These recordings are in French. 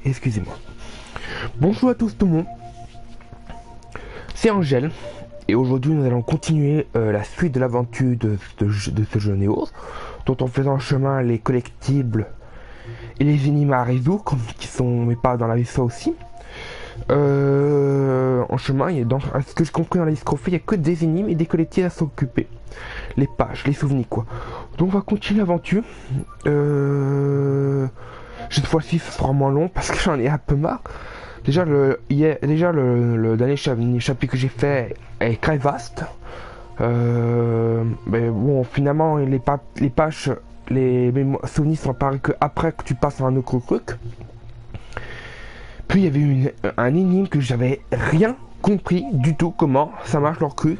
Excusez-moi. Bonjour à tous tout le monde. C'est Angèle. Et aujourd'hui nous allons continuer la suite de l'aventure de ce jeu N.E.R.O, dont en faisant en chemin les collectibles et les énigmes à résoudre, qui sont mais pas dans la vaisseau aussi. En chemin, à ce que j'ai compris dans la discophie, il n'y a que des énigmes et des collectibles à s'occuper. Les pages, les souvenirs quoi. Donc on va continuer l'aventure. Cette fois-ci ce sera moins long parce que j'en ai un peu marre. Déjà le dernier chapitre que j'ai fait est très vaste. Mais bon, finalement les pages, les souvenirs sont apparus que après que tu passes à un autre truc. Puis il y avait un énigme que j'avais rien compris du tout comment ça marche leur cru.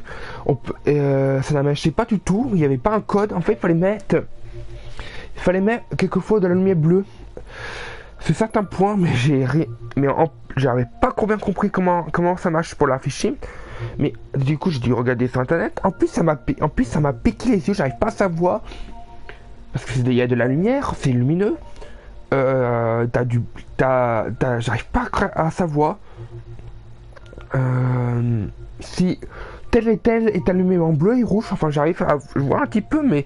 Ça ne marchait pas du tout. Il n'y avait pas un code. En fait, il fallait mettre quelquefois de la lumière bleue. C'est certains points, mais j'avais pas trop bien compris comment ça marche pour l'afficher. Mais du coup, j'ai dû regarder sur internet. En plus, ça m'a piqué les yeux. J'arrive pas à savoir parce que il y a de la lumière, c'est lumineux. J'arrive pas à savoir si tel et tel est allumé en bleu et rouge. Enfin, j'arrive à voir un petit peu, mais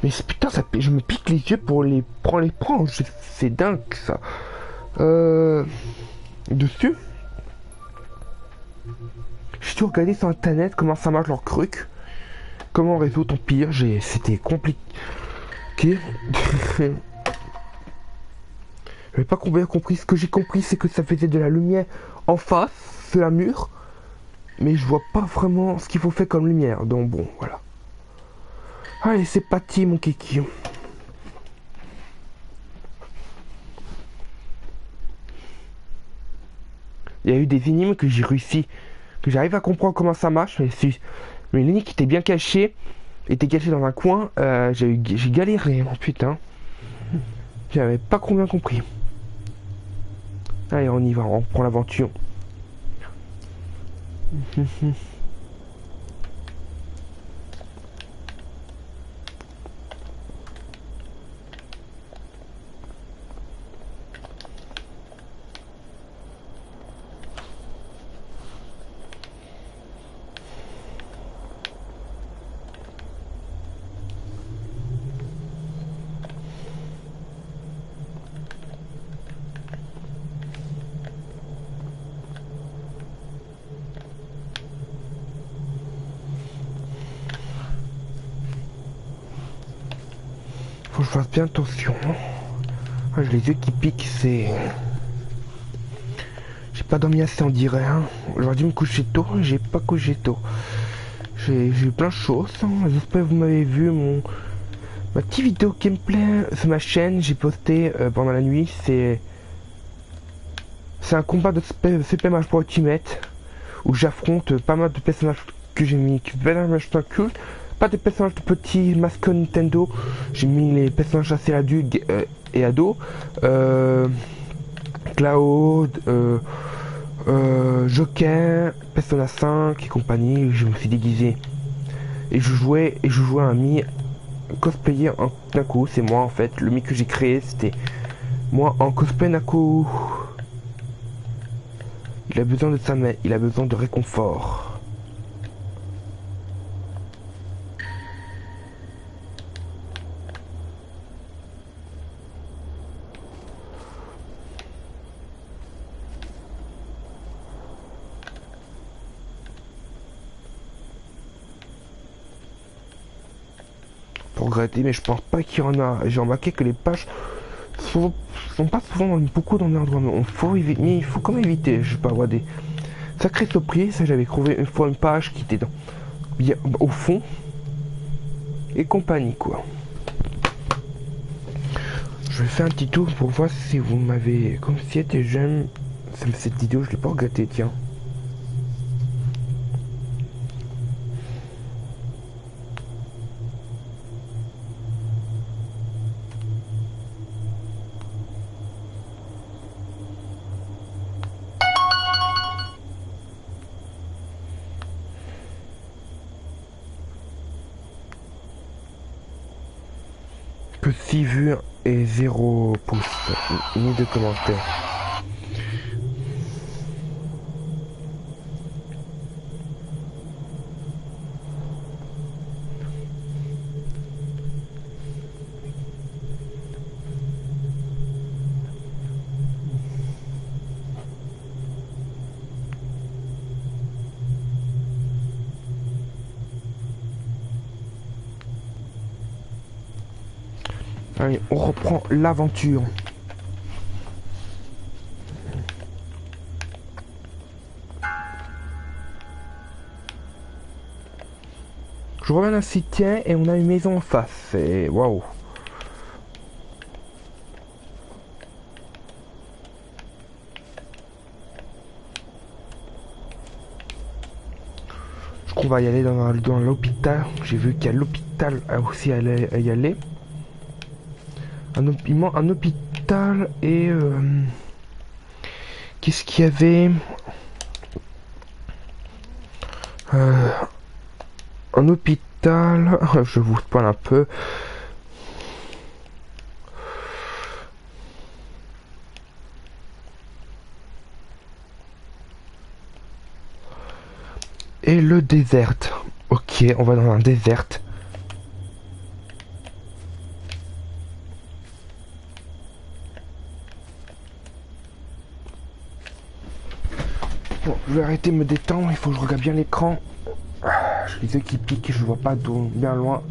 putain, je me pique les yeux pour les prendre. C'est dingue ça. Dessus, j'ai tout regardé sur internet comment ça marche leur truc, comment résoudre ton pire. C'était compliqué. J'avais pas bien compris. Ce que j'ai compris, c'est que ça faisait de la lumière en face, sur la mur, mais je vois pas vraiment ce qu'il faut faire comme lumière. Donc bon, voilà. Allez, c'est parti, mon kiki. Il y a eu des énigmes que j'ai réussi, que j'arrive à comprendre comment ça marche, mais l'énigme qui était bien cachée, était cachée dans un coin. J'ai galéré, oh, putain. J'avais pas bien compris. Allez, on y va, on prend l'aventure. Faut que je fasse bien attention. Ah, j'ai les yeux qui piquent, c'est... J'ai pas dormi assez, on dirait. Hein. J'aurais dû me coucher tôt, j'ai pas couché tôt. J'ai eu plein de choses. Hein. J'espère que vous m'avez vu ma petite vidéo gameplay sur ma chaîne. J'ai posté pendant la nuit. C'est un combat de Super Mario Bros Ultimate où j'affronte pas mal de personnages que j'ai mis. Pas des personnages de petits mascots Nintendo. J'ai mis les personnages assez adultes et ados. Cloud, Joker, Persona 5 et compagnie. Je me suis déguisé et je jouais un Mi cosplayer en Naku. C'est moi en fait. Le Mi que j'ai créé, c'était moi en cosplay Naku. Il a besoin de sa main. Il a besoin de réconfort. Regretter, mais je pense pas qu'il y en a. J'ai remarqué que les pages sont pas souvent beaucoup dans l'endroit, mais il faut quand même éviter. Je sais pas, avoir des sacrées surprises. Ça, j'avais trouvé une fois une page qui était bien au fond et compagnie quoi. Je vais faire un petit tour pour voir si vous m'avez, comme si c'était j'aime cette vidéo, je l'ai pas regretté, tiens. Que 6 vues et 0 pouces, ni de commentaires. Allez, on reprend l'aventure. Je reviens d'un cimetière et on a une maison en face. Et waouh. Je crois qu'on va y aller dans l'hôpital. J'ai vu qu'il y a l'hôpital aussi à y aller. Un hôpital et qu'est-ce qu'il y avait un hôpital. Je vous parle un peu. Et le désert. Ok, on va dans un désert. Bon, je vais arrêter de me détendre, il faut que je regarde bien l'écran. J'ai les yeux qui piquent, je vois pas d'où, bien loin.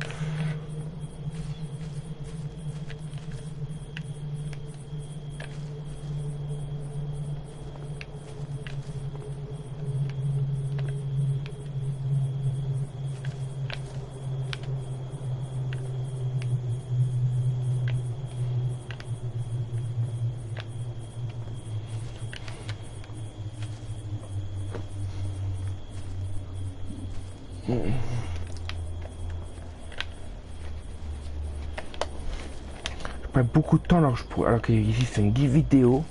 Je perds beaucoup de temps alors que ici c'est une vidéo.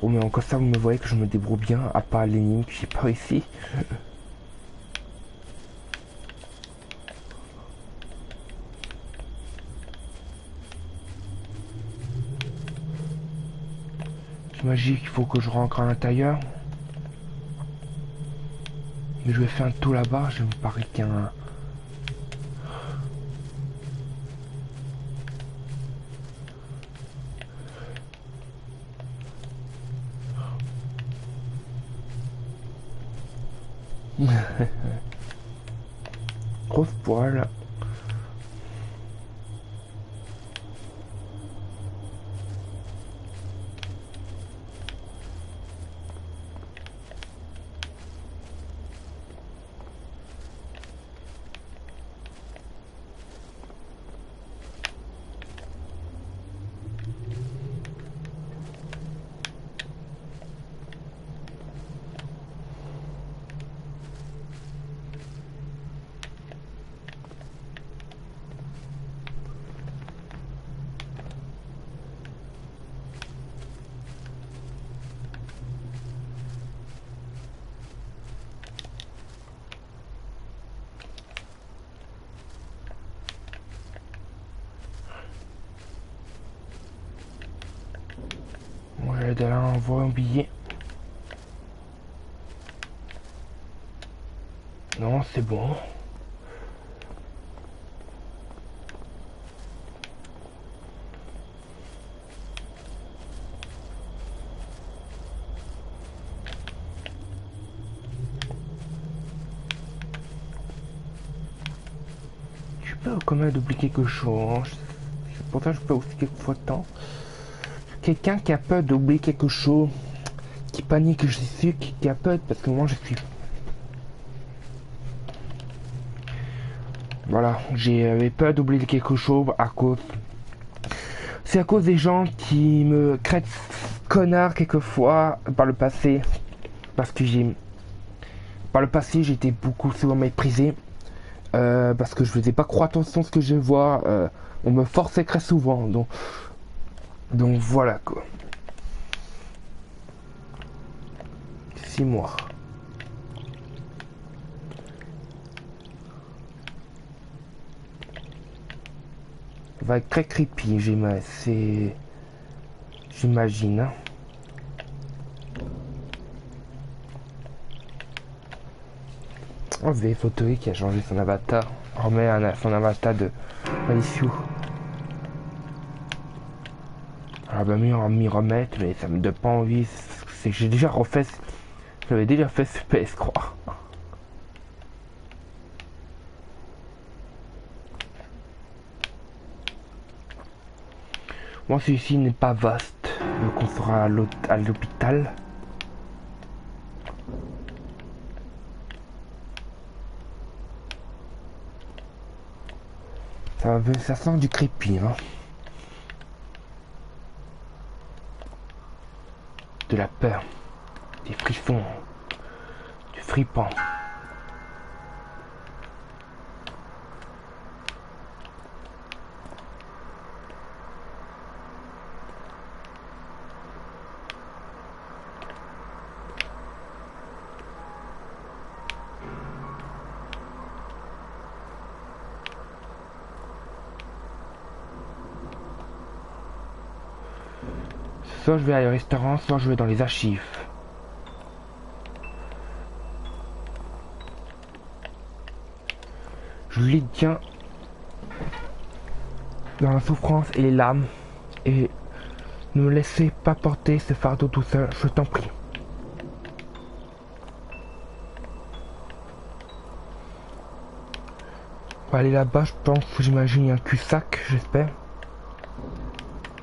Bon mais encore ça vous me voyez que je me débrouille bien, à part l'énigme que j'ai pas ici. J'imagine qu'il faut que je rentre à l'intérieur. Mais je vais faire un tour là-bas, je me paraît qu'il y a un... Grosse poêle. Moi j'allais d'aller envoyer un billet. Non, c'est bon. Je peux quand même oublier quelque chose. Pourtant je peux aussi quelques fois de temps. Quelqu'un qui a peur d'oublier quelque chose, qui panique, je suis qui a peur parce que moi je suis. Voilà, j'avais peur d'oublier quelque chose à cause. C'est à cause des gens qui me traitent connard quelquefois par le passé. Parce que par le passé, j'étais beaucoup souvent méprisé. Parce que je faisais pas trop attention à ce que je vois. On me forçait très souvent. Donc voilà quoi. 6 mois. va être très creepy, j'imagine. Hein. Oh, V Photoï qui a changé son avatar. On remet son avatar de Issue. Alors bah mieux en m'y remettre, mais ça me donne pas envie. C'est que j'ai déjà refait. J'avais déjà fait ce PS3. Bon, celui-ci n'est pas vaste, donc on sera à l'hôpital. Ça sent du creepy, hein. De la peur, des frissons, du fripant. Soit je vais aller au restaurant, soit je vais dans les archives. Je les tiens dans la souffrance et les larmes. Et ne me laissez pas porter ce fardeau tout seul, je t'en prie. Pour aller là-bas, je pense que j'imagine un cul-sac, j'espère.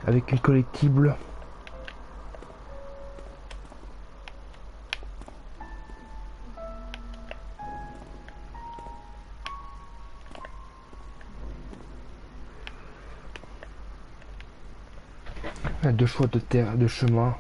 Avec une collectible. Deux choix de terre, de chemin.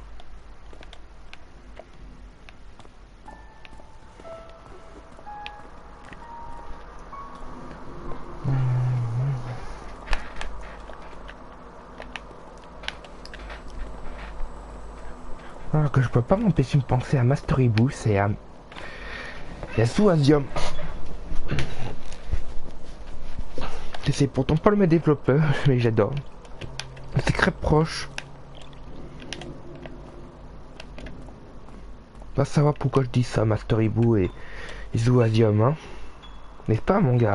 Alors que je peux pas m'empêcher de penser à Master Boost et à Zoasium. C'est pourtant pas le même développeur, mais j'adore. C'est très proche. Va savoir pourquoi je dis ça, Master et Zoasium, hein. N'est-ce pas, mon gars?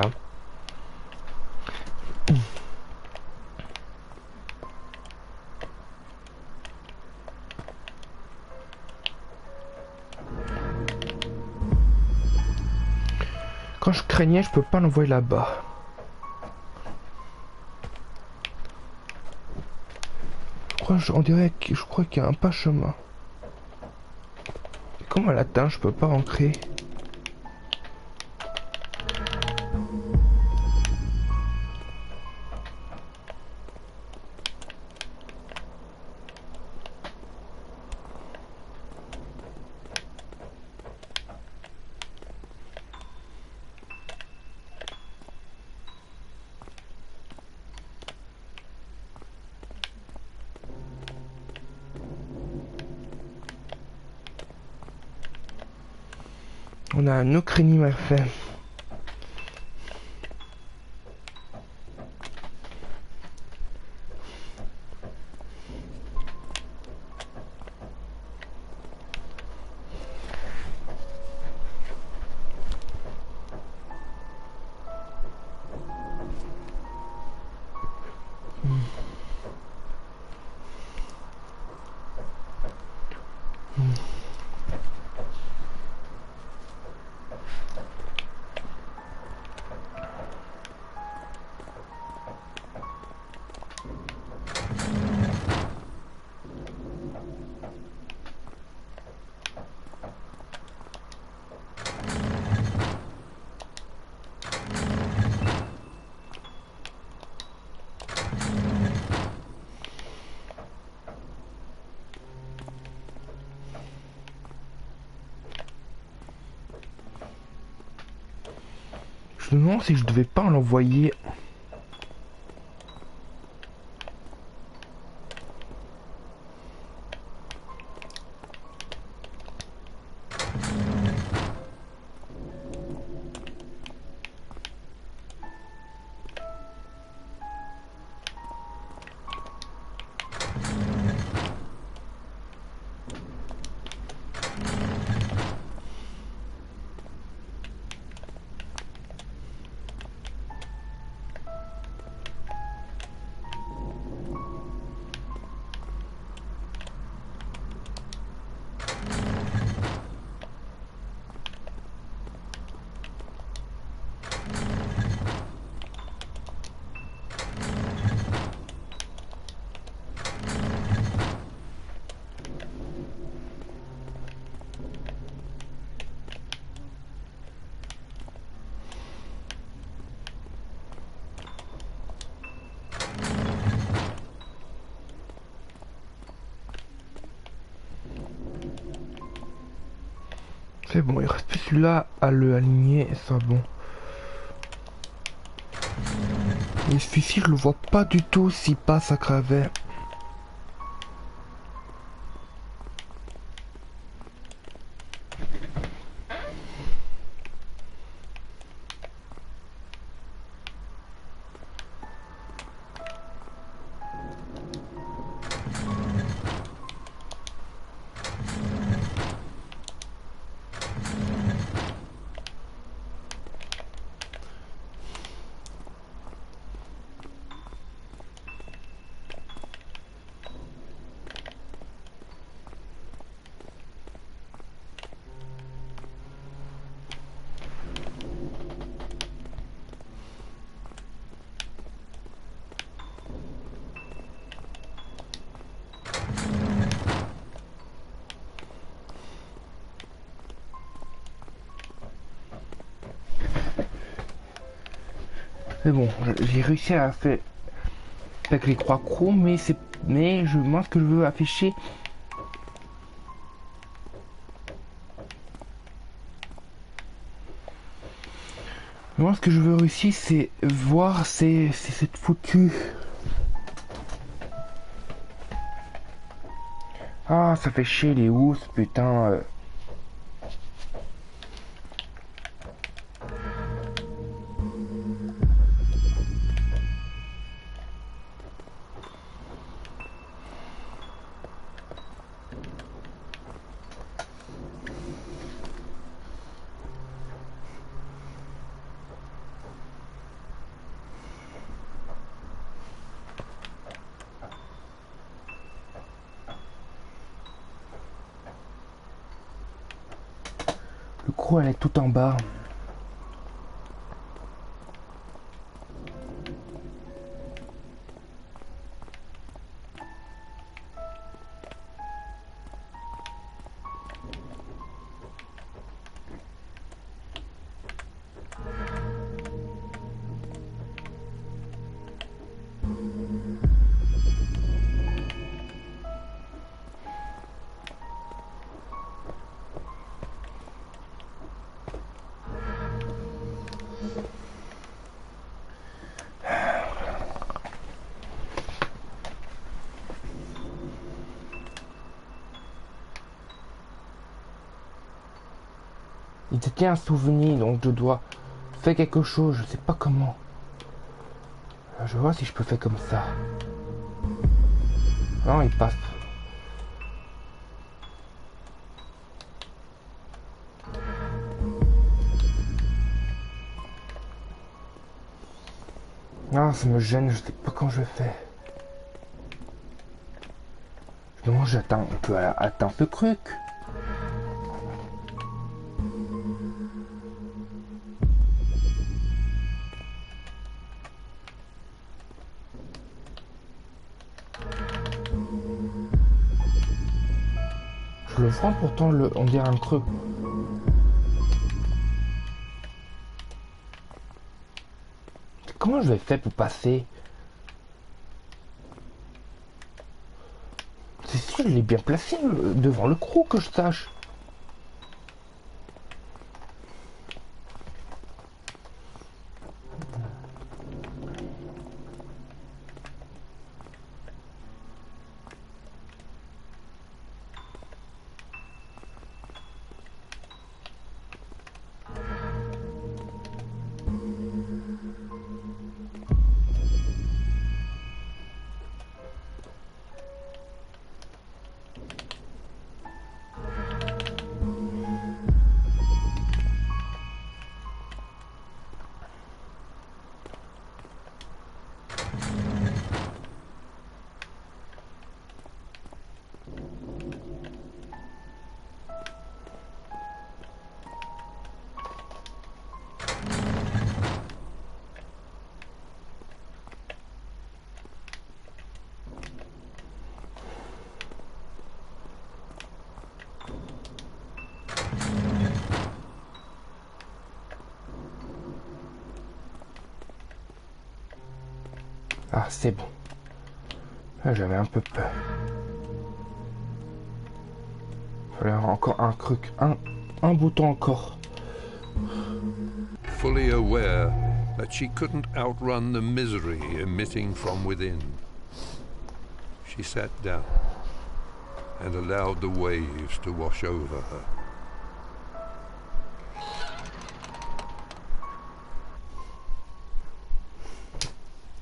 Quand je craignais, je peux pas l'envoyer là-bas. Je crois qu'il y a un pas chemin. Comment elle atteint? Je peux pas rentrer. On a un autre énigme à faire. Je me demande si je devais pas l'envoyer. C'est bon, il reste plus celui-là à le aligner et ça bon. Et celui-ci, je le vois pas du tout s'il passe à cravet. Mais bon, j'ai réussi à faire avec les 3 crocs, mais moi ce que je veux afficher. Moi ce que je veux réussir c'est voir c'est cette foutue. Ah ça fait chier les housses, putain. Le croc elle est tout en bas. Il était un souvenir, donc je dois faire quelque chose, je sais pas comment. Je vais voir si je peux faire comme ça. Non, il passe. Non, ça me gêne, je sais pas quand je vais faire. Non, j'attends, on peut attendre ce truc. Je le vois pourtant, on dirait un creux. Comment je vais faire pour passer? C'est sûr, il est bien placé devant le croc que je sache. Ah, c'est bon. J'avais un peu peur. Il fallait encore un truc. un bouton encore. Fully aware that she couldn't outrun the misery emitting from within, she sat down and allowed the waves to wash over her.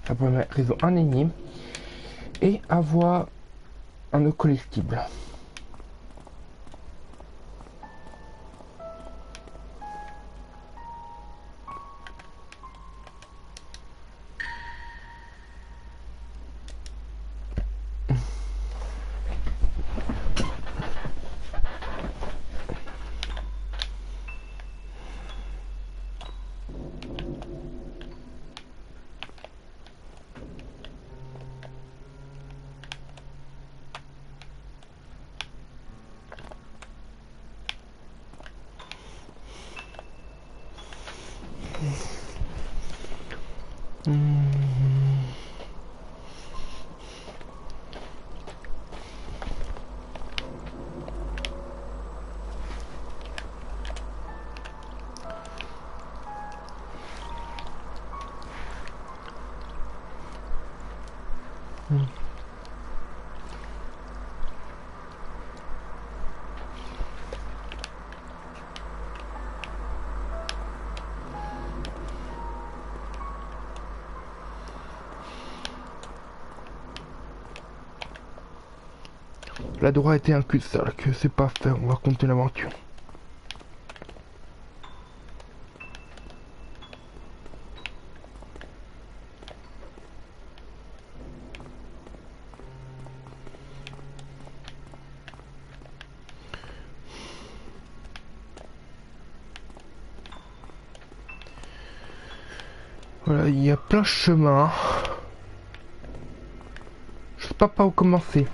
Ça permet de résoudre un énigme et avoir un autre collectible. La droite était un cul-de-sac, que c'est pas faire, on va compter l'aventure. Voilà, il y a plein de chemins. Je sais pas par où commencer.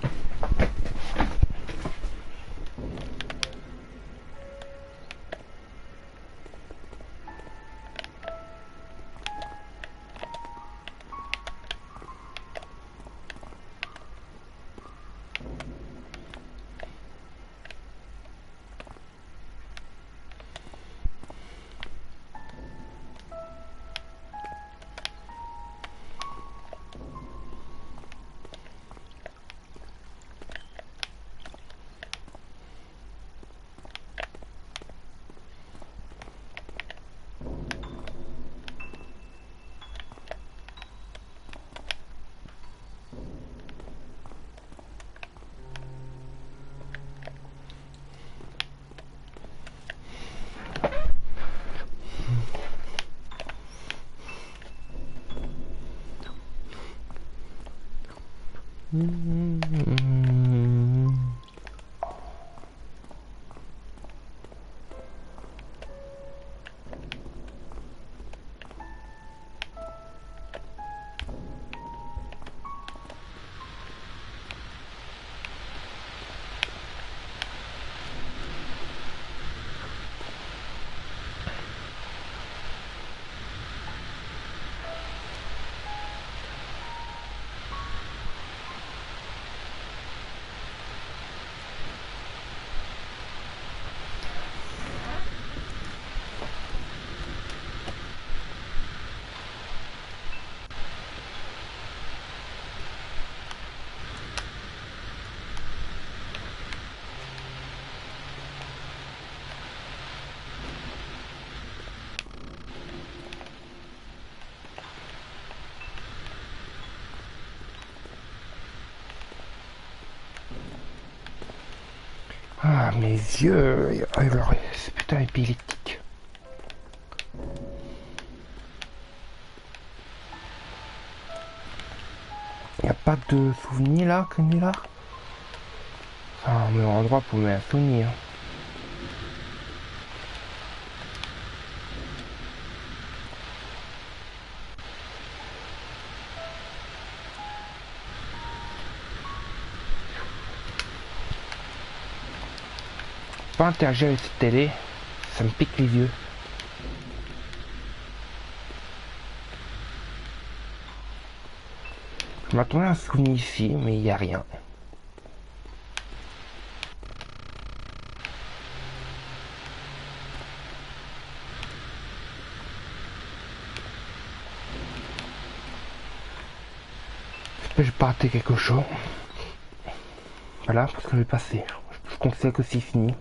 Ah, mes yeux, alors, c'est putain épileptique. Y a pas de souvenir là, comme là. Enfin, un meilleur endroit pour mettre un souvenir. Pas interagir avec cette télé, ça me pique les yeux. Je m'attendais à un souvenir ici, mais il n'y a rien. J'ai pas raté quelque chose. Voilà, parce que je vais passer. Je considère que c'est fini.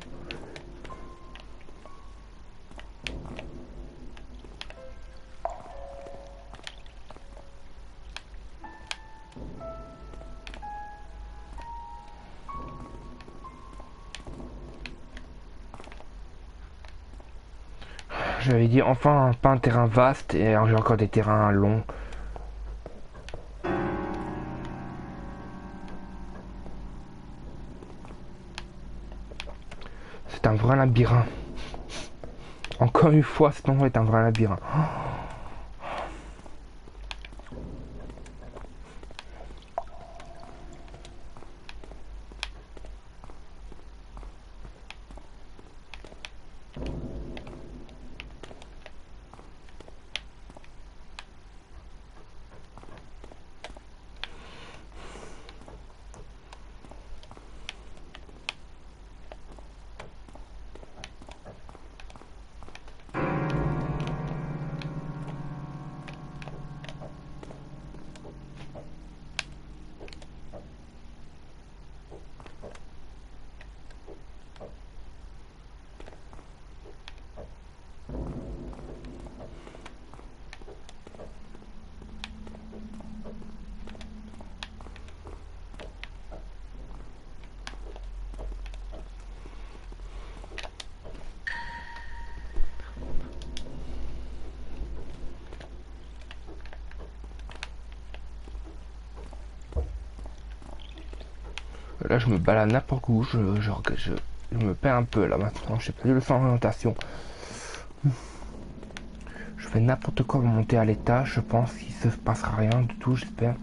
J'avais dit enfin pas un terrain vaste et j'ai encore des terrains longs. C'est un vrai labyrinthe. Encore une fois, cet endroit est un vrai labyrinthe. Là, je me balade n'importe où, je me perds un peu là maintenant, je sais plus le sens d'orientation. Je fais n'importe quoi pour monter à l'étage, je pense qu'il se passera rien du tout, j'espère.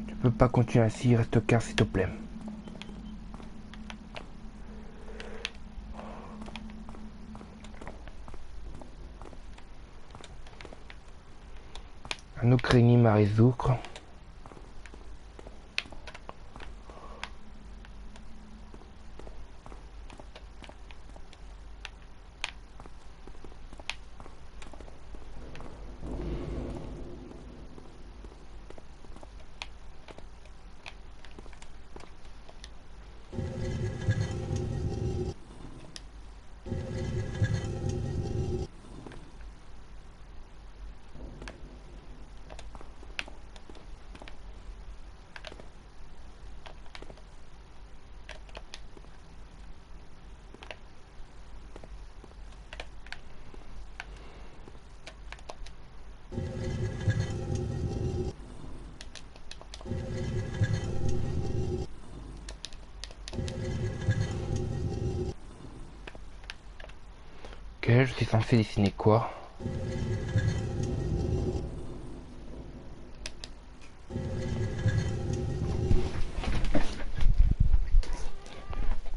Tu peux pas continuer ainsi, reste au cœur s'il te plaît. Un autre énigme à résoudre. Ok, je suis censé dessiner quoi?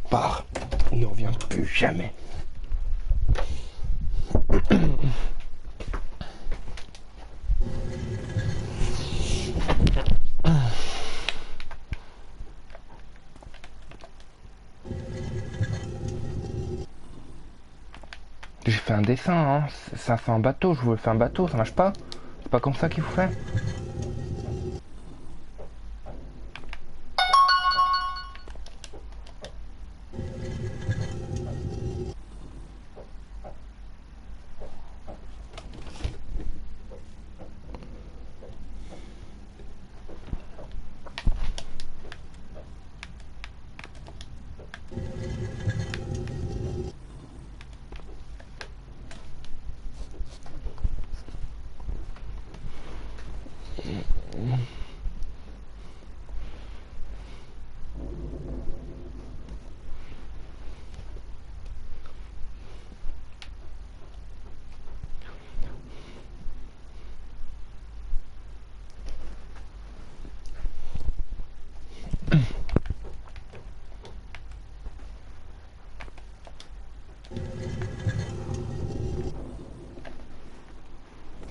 Part. Il ne revient plus jamais. J'ai fait un dessin, hein. Ça fait un bateau, je voulais faire un bateau, ça marche pas? C'est pas comme ça qu'il faut faire?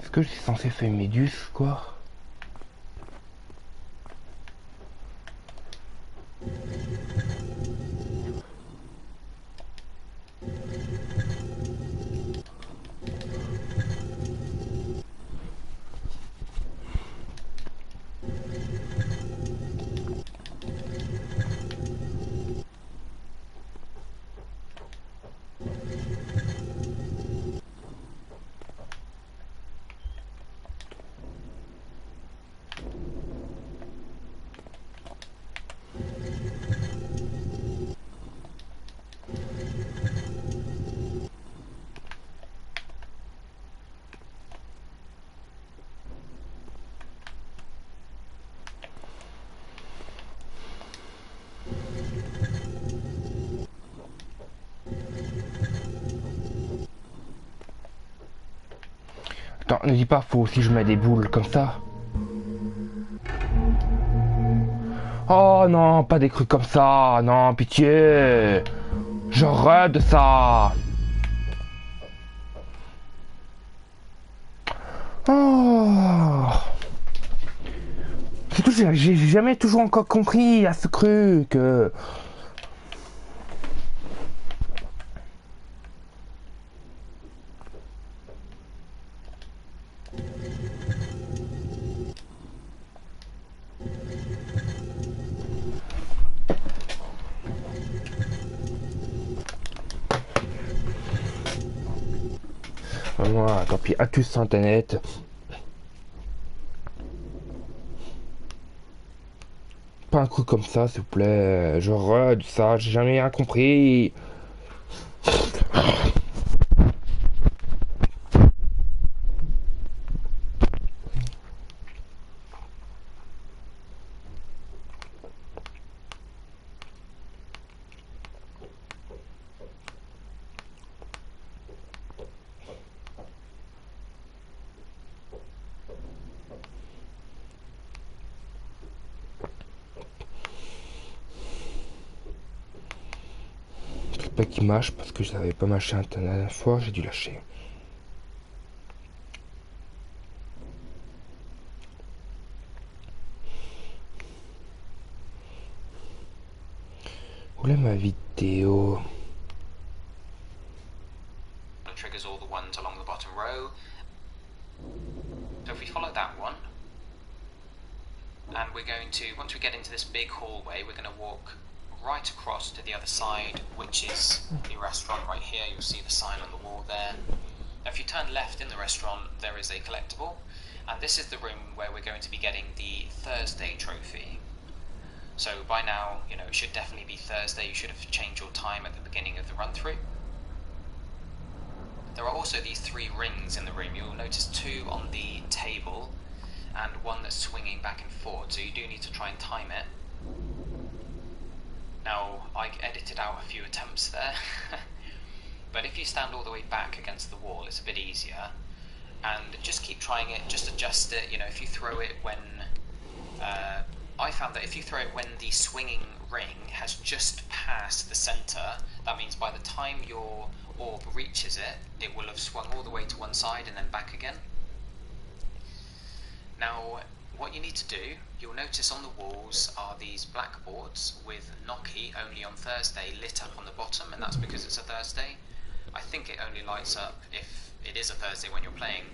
Est-ce que je suis censé faire une méduse, quoi? ne dis pas faux si je mets des boules comme ça. Oh non, pas des trucs comme ça. Non, pitié. Je rêve de ça. Oh. C'est tout, j'ai jamais toujours encore compris à ce truc. Moi, tant pis, à tous sur internet. Pas un truc comme ça, s'il vous plaît. Je rêve de ça, j'ai jamais rien compris. Pas qu'il mâche parce que je n'avais pas mâché la dernière fois, j'ai dû lâcher. Où est ma vidéo? Triggers all the ones along the bottom row. So if we follow that one, and we're going to, once we get into this big hallway, we're going to walk right across to the other side, which is the restaurant right here. You'll see the sign on the wall there. Now if you turn left in the restaurant, there is a collectible, and this is the room where we're going to be getting the Thursday trophy. So by now, you know, it should definitely be Thursday. You should have changed your time at the beginning of the run through. There are also these 3 rings in the room. You'll notice 2 on the table and 1 that's swinging back and forth, so you do need to try and time it. Now, I edited out a few attempts there, but if you stand all the way back against the wall, it's a bit easier. And just keep trying it, just adjust it. You know, if you throw it when... I found that if you throw it when the swinging ring has just passed the centre, that means by the time your orb reaches it, it will have swung all the way to one side and then back again. Now, what you need to do, you'll notice on the walls are these blackboards with N.E.R.O only on Thursday lit up on the bottom, and that's because it's a Thursday. I think it only lights up if it is a Thursday when you're playing.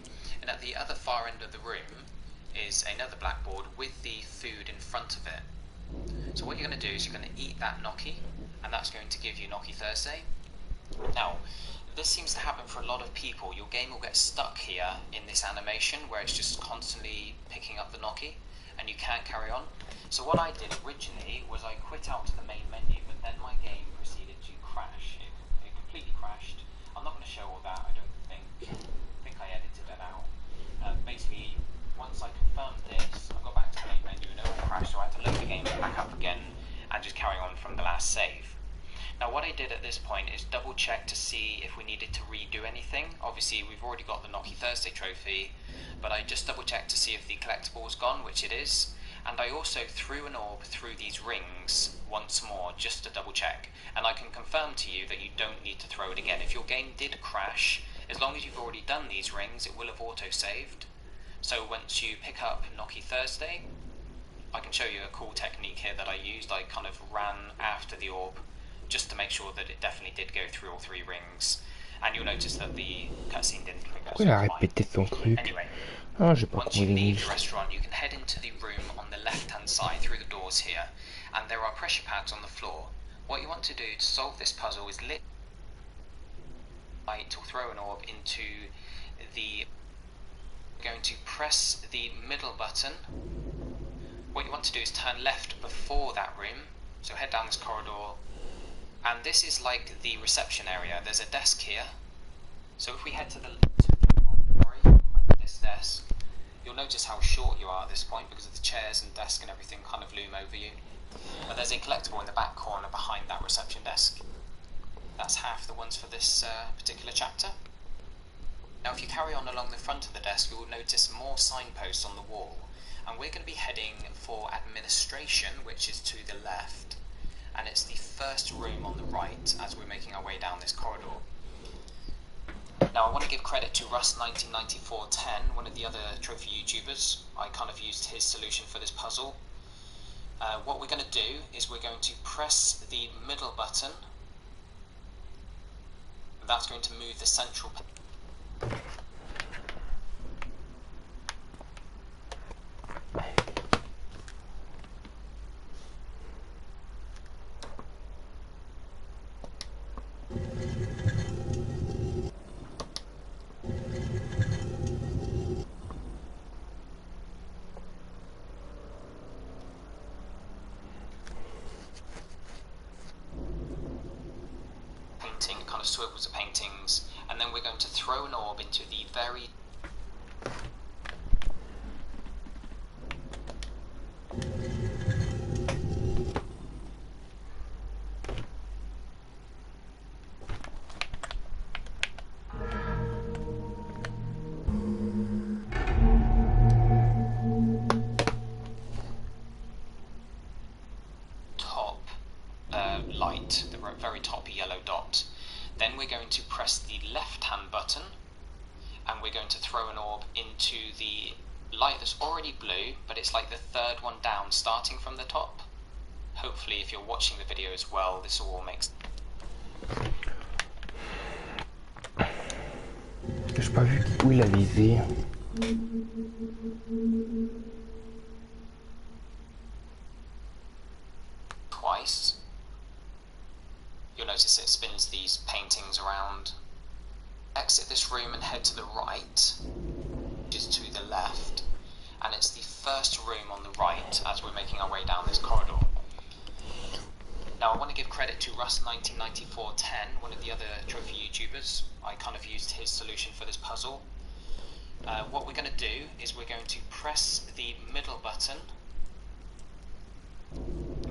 And at the other far end of the room is another blackboard with the food in front of it. So what you're going to do is you're going to eat that N.E.R.O, and that's going to give you N.E.R.O Thursday. Now, this seems to happen for a lot of people. Your game will get stuck here in this animation where it's just constantly picking up the N.E.R.O, and you can't carry on. So what I did originally was I quit out to the main menu, but then my game proceeded to crash. It completely crashed. I'm not going to show all that, I don't think. I think I edited it out. Basically, once I confirmed this, I got back to the main menu and it all crashed, so I had to load the game back up again and just carry on from the last save. Now what I did at this point is double check to see if we needed to redo anything. Obviously we've already got the N.E.R.O Thursday trophy, but I just double checked to see if the collectible was gone, which it is. And I also threw an orb through these rings once more just to double check. And I can confirm to you that you don't need to throw it again. If your game did crash, as long as you've already done these rings, it will have auto-saved. So once you pick up N.E.R.O Thursday, I can show you a cool technique here that I used. I kind of ran after the orb just to make sure that it definitely did go through all 3 rings. And you'll notice that the cutscene didn't trigger. Pourquoi il a répété son truc? Anyway, Ah, j'ai pas once you compris leave l'English. the restaurant, you can head into the room on the left-hand side through the doors here, and there are pressure pads on the floor. What you want to do to solve this puzzle is lit light to throw an orb into the... You're going to press the middle button. What you want to do is turn left before that room, so head down this corridor, and this is like the reception area. There's a desk here, so if we head to the this desk, you'll notice how short you are at this point because of the chairs and desk and everything kind of loom over you. But there's a collectible in the back corner behind that reception desk. That's half the ones for this particular chapter. Now if you carry on along the front of the desk, you will notice more signposts on the wall, and we're going to be heading for administration, which is to the left, and it's the first room on the right as we're making our way down this corridor. Now I want to give credit to Rust199410, one of the other trophy YouTubers. I kind of used his solution for this puzzle. What we're going to do is we're going to press the middle button. That's going to move the central painting, kind of swivels of paintings, and then we're going to throw an orb into the very top light, the very top yellow dot. Then we're going to press the left hand button and we're going to throw an orb into the light that's already blue, but it's like the third one down starting from the top. Hopefully if you're watching the video as well, this all makes J'ai pas vu où il a visé. twice. You'll notice it spins these paintings around. Exit this room and head to the right, which is to the left, and it's the first room on the right as we're making our way down this corridor. Now I want to give credit to Rust199410, one of the other trophy YouTubers. I kind of used his solution for this puzzle. What we're going to do is we're going to press the middle button.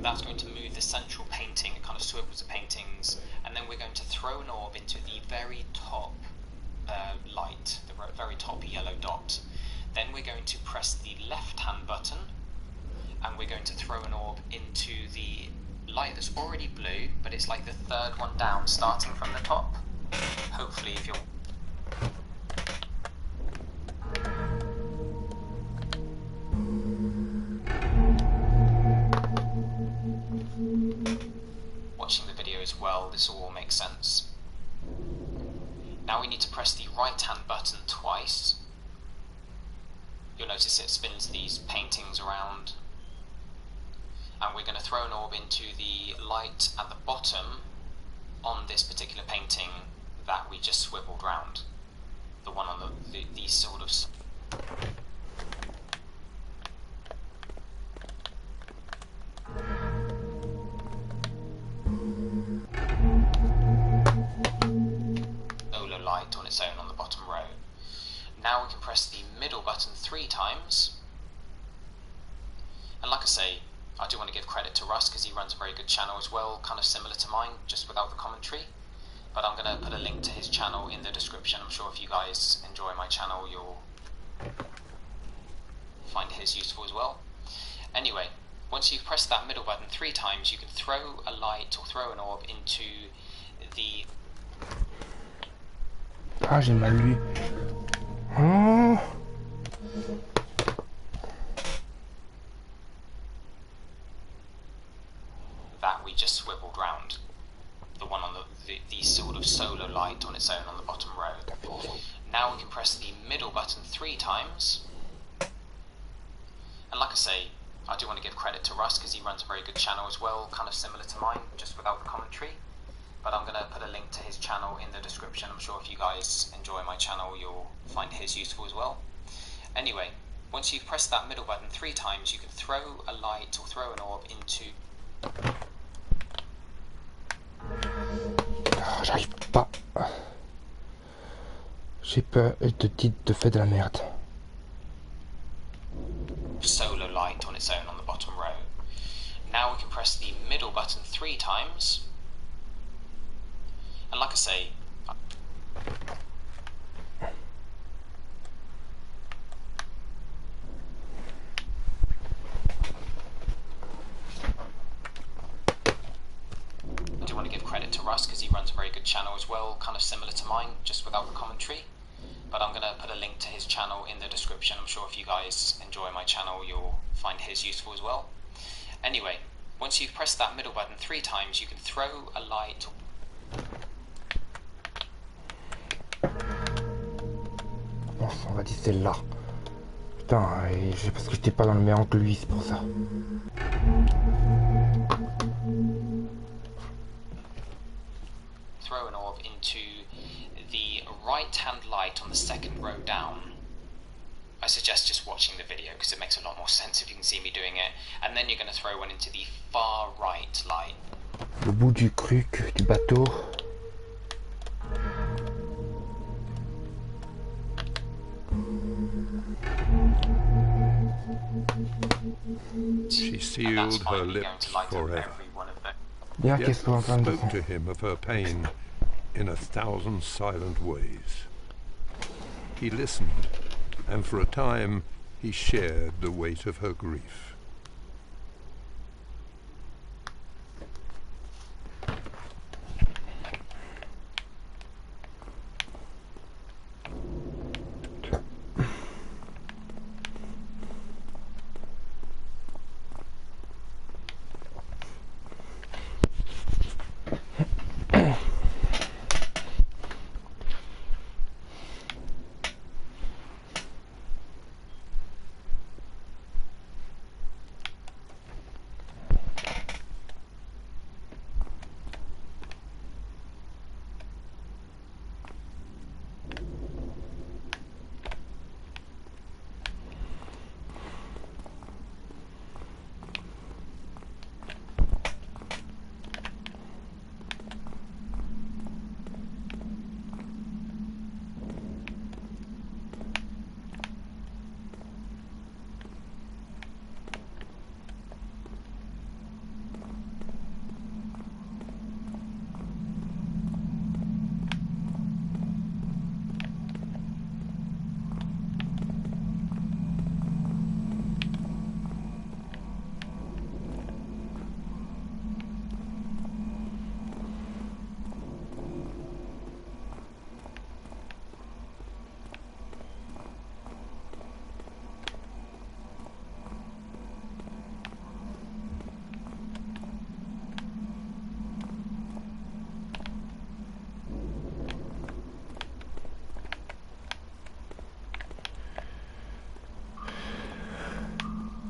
That's going to move the central painting, it kind of swivels the paintings, and then we're going to throw an orb into the very top light, the very top yellow dot. Then we're going to press the left hand button and we're going to throw an orb into the light that's already blue, but it's like the third one down starting from the top. Hopefully if you're watching the video as well, this all makes sense. Now we need to press the right hand button twice. You'll notice it spins these paintings around. And we're going to throw an orb into the light at the bottom on this particular painting that we just swiveled round. The one on the sort of solar light on its own on the bottom row. Now we can press the middle button 3 times. And like I say, I do want to give credit to Russ because he runs a very good channel as well, kind of similar to mine, just without the commentary. But I'm going to put a link to his channel in the description. I'm sure if you guys enjoy my channel, you'll find his useful as well. Anyway, once you've pressed that middle button 3 times, you can throw a light or throw an orb into the... Ah, j'ai mal lu. Oh. that we just swiveled round. The one on the sort of solar light on its own on the bottom row. Now we can press the middle button 3 times. And like I say, I do want to give credit to Russ because he runs a very good channel as well, kind of similar to mine, just without the commentary. But I'm going to put a link to his channel in the description. I'm sure if you guys enjoy my channel, you'll find his useful as well. Anyway, once you've pressed that middle button 3 times, you can throw a light or throw an orb into... Oh, j'arrive pas. J'ai peur et te dit de faire de la merde. Solar light on its own on the bottom row. Now we can press the middle button 3 times. And like I say, Russ because he runs a very good channel as well, kind of similar to mine, just without the commentary. But I'm going to put a link to his channel in the description. I'm sure if you guys enjoy my channel, you'll find his useful as well. Anyway, once you've pressed that middle button 3 times, you can throw a light. Bon, on va dire celle-là. Putain, parce que j'étais pas dans le même angle que lui, c'est pour ça. Throw an orb into the right-hand light on the second row down. I suggest just watching the video because it makes a lot more sense if you can see me doing it. And then you're going to throw one into the far right light. Le bout du truc, du bateau. She sealed her lips forever. Bien, Yet qu'est-ce qu'on est en train de spoke to faire? him of her pain in 1,000 silent ways. He listened, and for a time he shared the weight of her grief.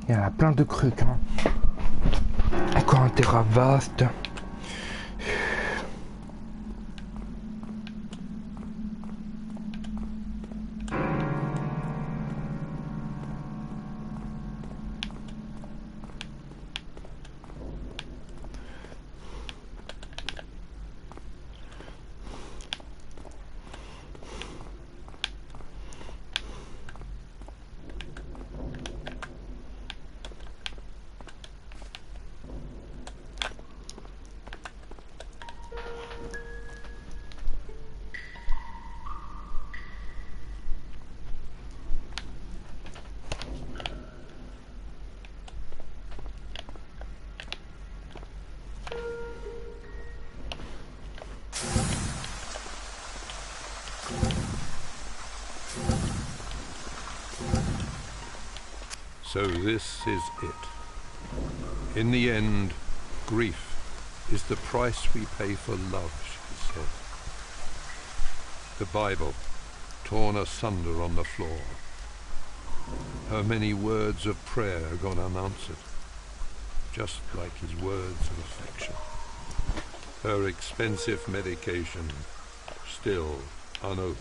Il y en a plein de trucs, hein. Encore un terrain vaste. So this is it. In the end, grief is the price we pay for love, she said. The Bible, torn asunder on the floor. Her many words of prayer gone unanswered, just like his words of affection. Her expensive medication still unopened.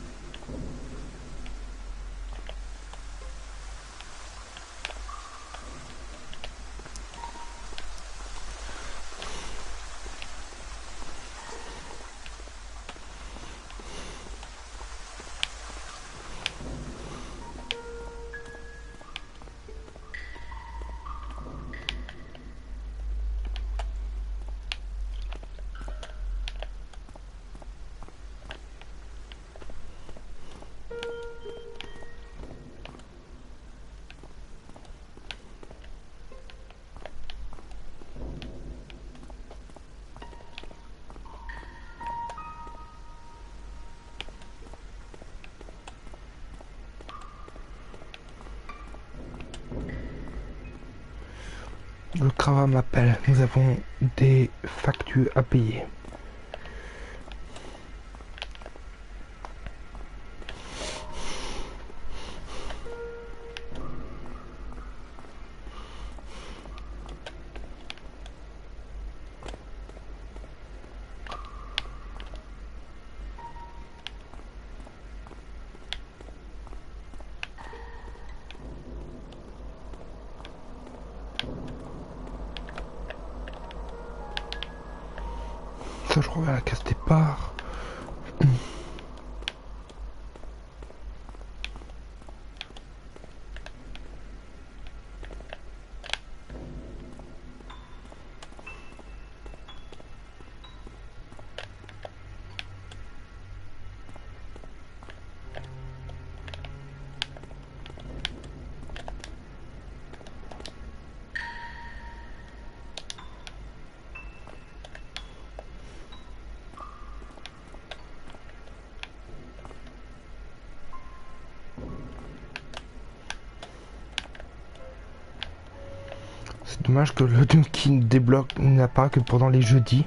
Le cravat m'appelle. Nous avons des factures à payer. Ça, je reviens à la casse départ. C'est dommage que le qui débloque n'apparaît que pendant les jeudis.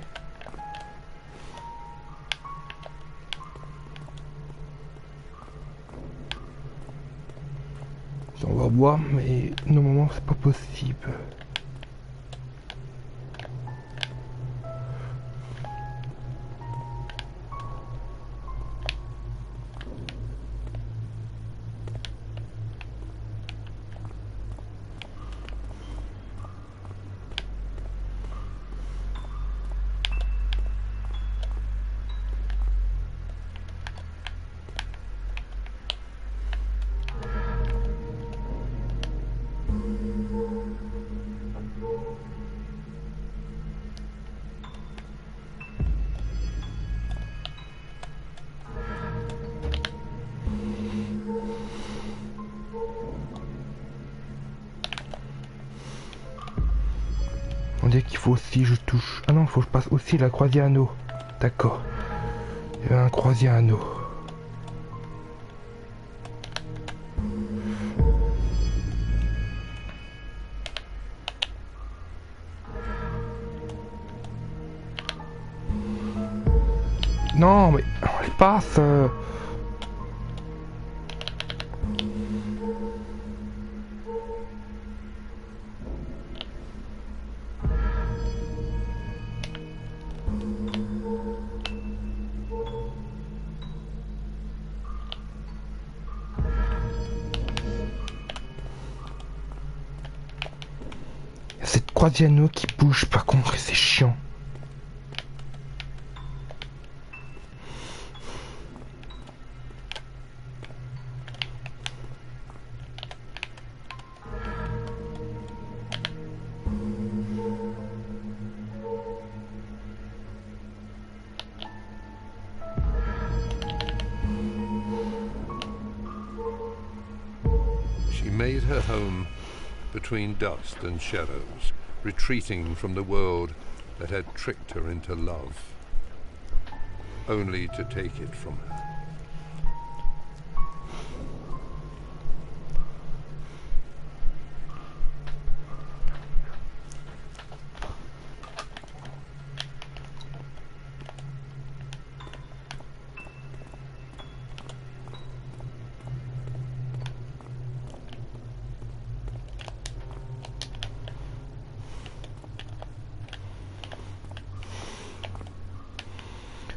On va voir, mais normalement c'est pas possible. On dirait qu'il faut aussi je touche. Ah non, il faut que je passe aussi la croisière anneau. D'accord. Il y a un croisière anneau. Non, mais on les passe. Cette croisière anneau qui bouge par contre et c'est chiant. She made her home between dust and shadows, retreating from the world that had tricked her into love, only to take it from her.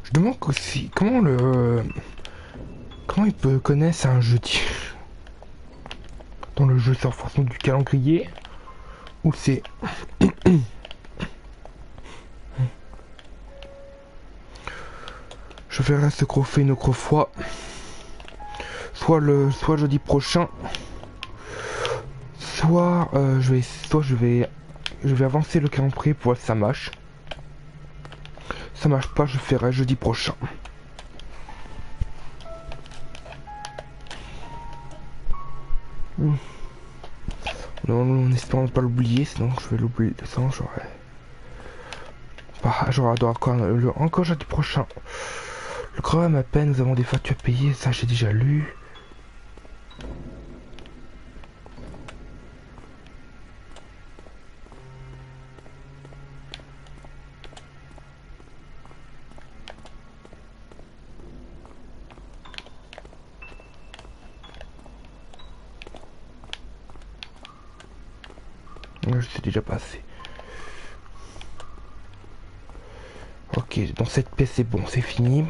Je demande aussi comment il peut connaître un jeudi dans le jeu, c'est en fonction du calendrier ou c'est je verrai ce qu'on fait une autre fois, soit jeudi prochain, soit je vais avancer le calendrier pour voir si ça marche. Ça marche pas, je ferai jeudi prochain. Non, en espérant ne pas l'oublier, sinon je vais l'oublier. Sinon j'aurais encore jeudi prochain. Le crevé m'appelle, nous avons des factures à payer, ça j'ai déjà lu. Je sais déjà passé. Ok, dans cette pièce c'est bon, c'est fini.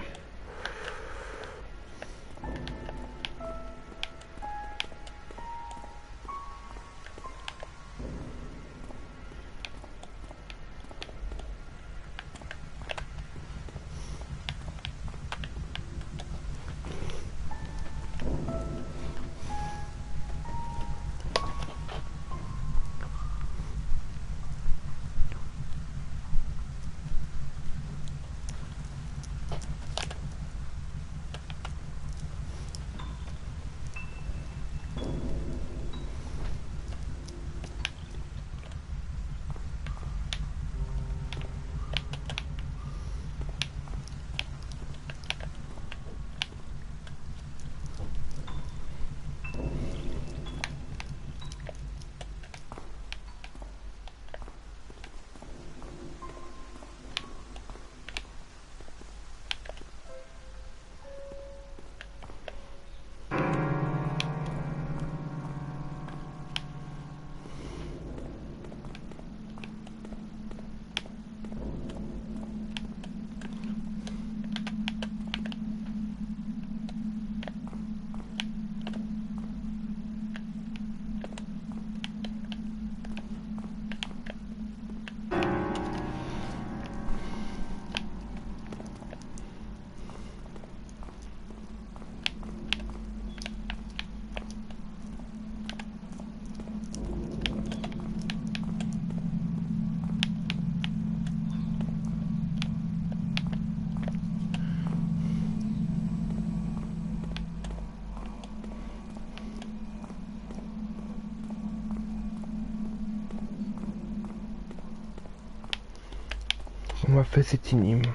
On m'a fait cette énigme.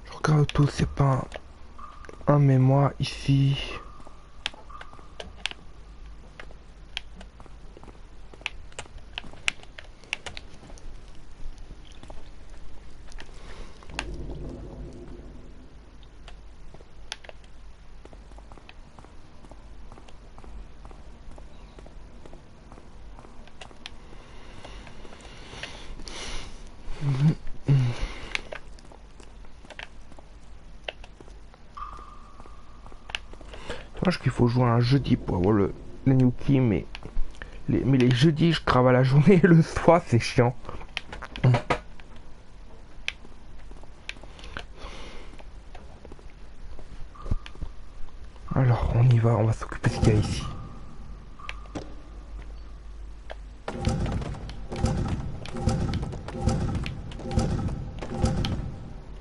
Je regarde tout, c'est pas un mémoire ici. Dommage qu'il faut jouer un jeudi pour avoir le N.E.R.O, mais les jeudis je travaille la journée et le soir c'est chiant. Alors on y va, on va s'occuper de ce qu'il y a ici.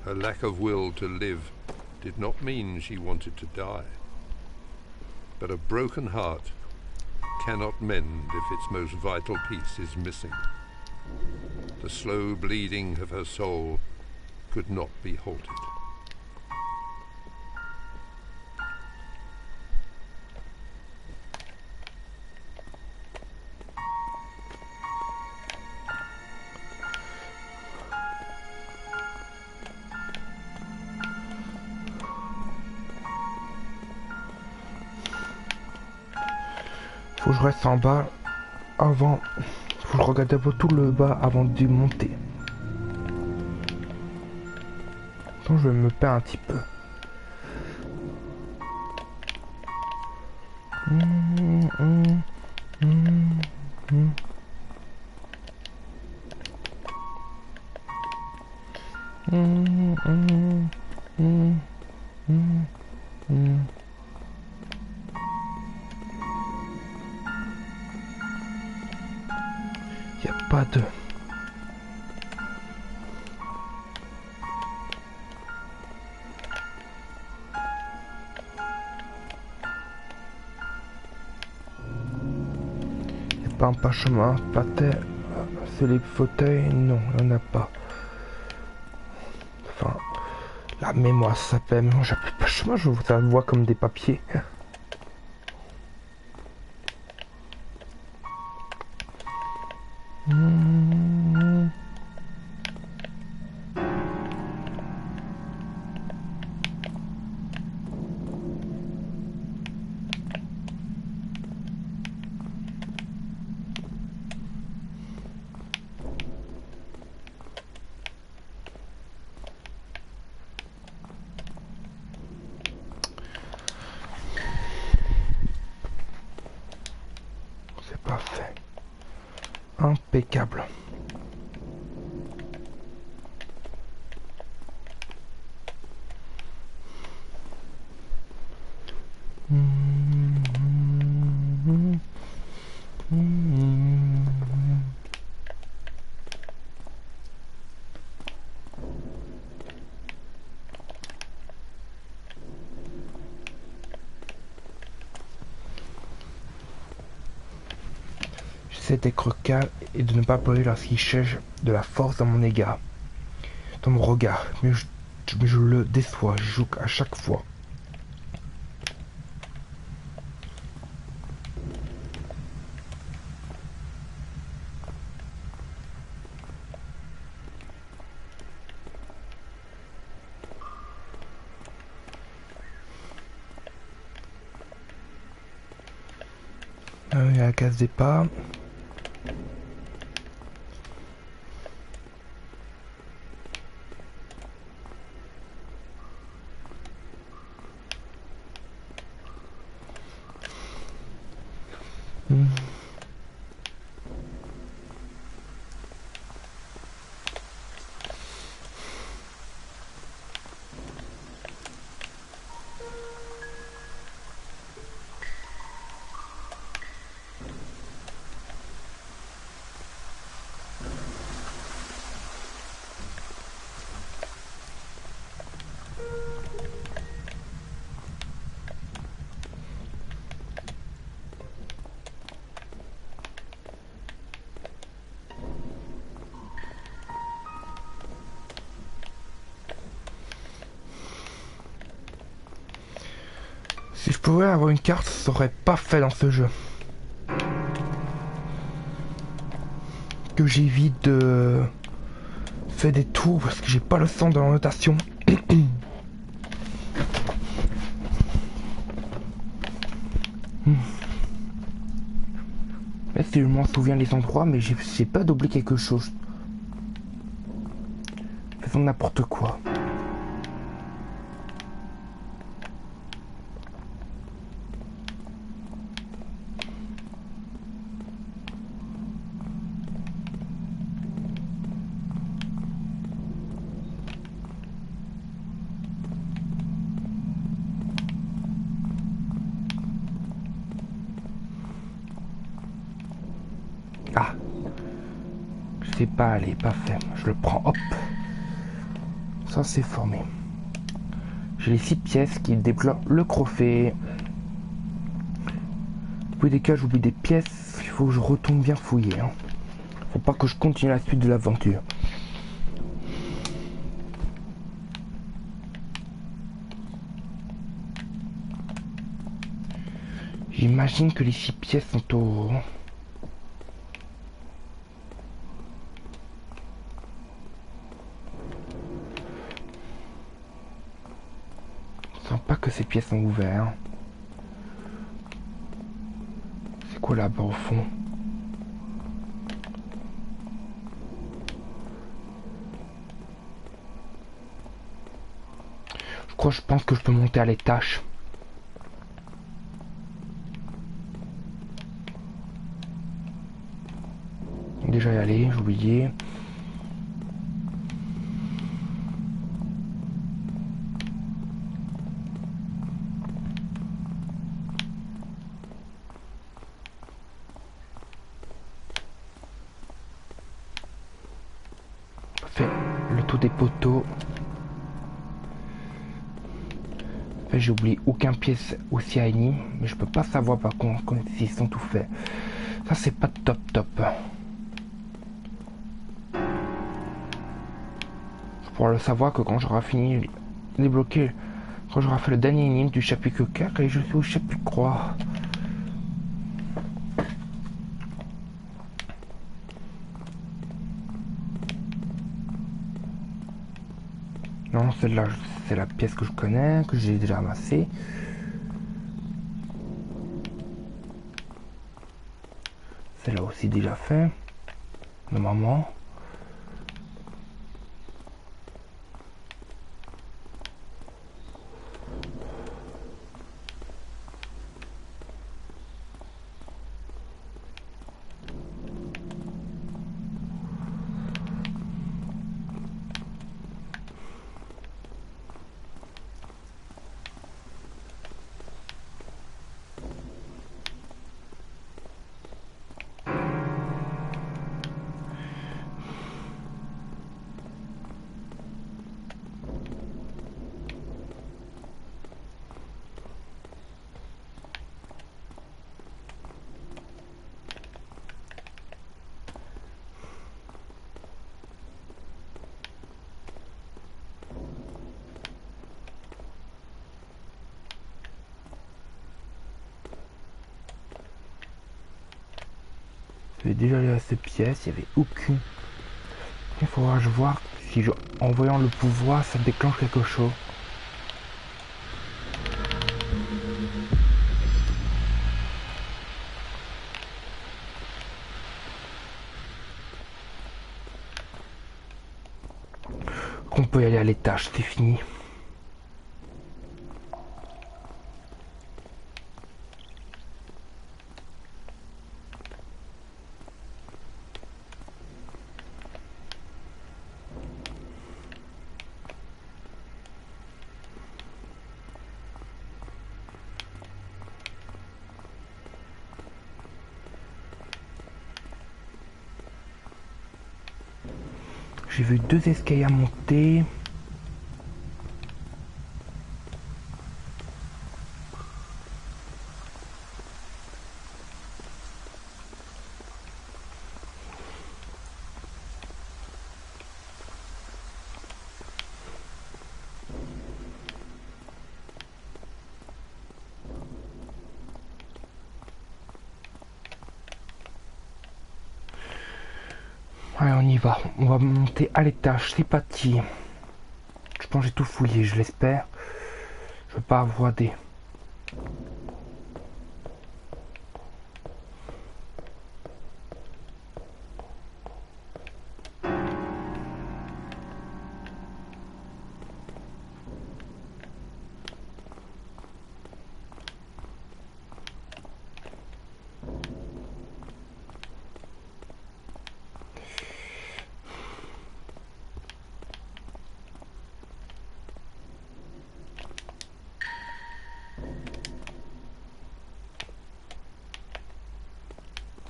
Her lack of will to live did not mean she wanted to die. But a broken heart cannot mend if its most vital piece is missing. The slow bleeding of her soul could not be halted. Faut que je reste en bas avant. Faut que je regarde un peu tout le bas avant de monter. Attends, je vais me perdre un petit peu. Y a pas de... Y a pas un parchemin, pas terre, c'est les fauteuils, non, il n'y en a pas. Enfin, la mémoire ça s'appelle, mais moi j'appelle parchemin, je vous la vois comme des papiers. Impeccable. J'essaie d'être calme et de ne pas pleurer lorsqu'il cherche de la force dans mon égard, dans mon regard, mais je le déçois, je joue à chaque fois. Il y a la case départ. Si je pouvais avoir une carte, ça serait parfait dans ce jeu. Que j'évite de faire des tours parce que j'ai pas le sens de la notation. Là, si je m'en souviens les endroits, mais j'ai pas d'oublier quelque chose. Faisons n'importe quoi. Ah, je sais pas aller, pas fait. Je le prends, hop. Ça c'est formé. J'ai les 6 pièces qui débloquent le trophée. Au bout des cas, j'oublie des pièces. Il faut que je retourne bien fouiller. Hein. Faut pas que je continue la suite de l'aventure. J'imagine que les 6 pièces sont au... Pas que ces pièces sont ouvertes. C'est quoi là-bas au fond? Je pense que je peux monter à l'étage. Déjà y aller, j'ai oublié. Le tour des poteaux. J'ai oublié aucun pièce aussi à N.E.R.O, mais je peux pas savoir par contre s'ils sont tout faits. Ça c'est pas top. Je pourrai le savoir que quand j'aurai fini de débloquer, quand j'aurai fait le dernier N.E.R.O du chapitre 4 et je suis au chapitre 3. Non, celle-là, c'est la pièce que je connais, que j'ai déjà amassée. Celle-là aussi déjà fait. Normalement. vais déjà aller à cette pièce, il n'y avait aucune. Il faudra que je vois si en voyant le pouvoir ça déclenche quelque chose. Qu'on peut y aller à l'étage, c'est fini. J'ai vu 2 escaliers à monter. Allez, on y va. On va monter à l'étage. C'est parti. Je pense que j'ai tout fouillé, je l'espère. Je veux pas avoir des...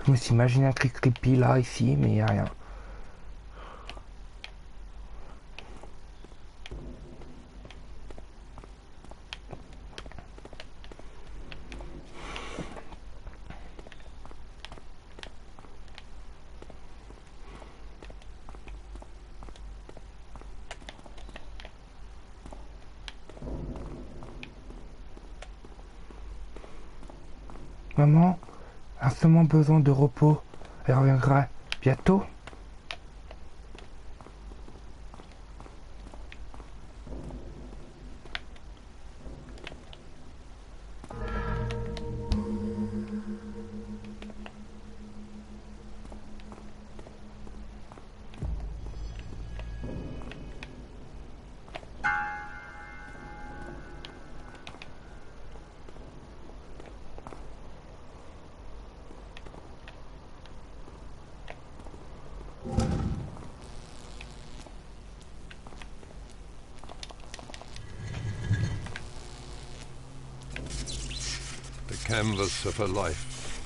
Je me suis imaginé un truc creepy là, ici, mais il n'y a rien. Maman a seulement besoin de repos. Elle reviendra bientôt. The canvas of her life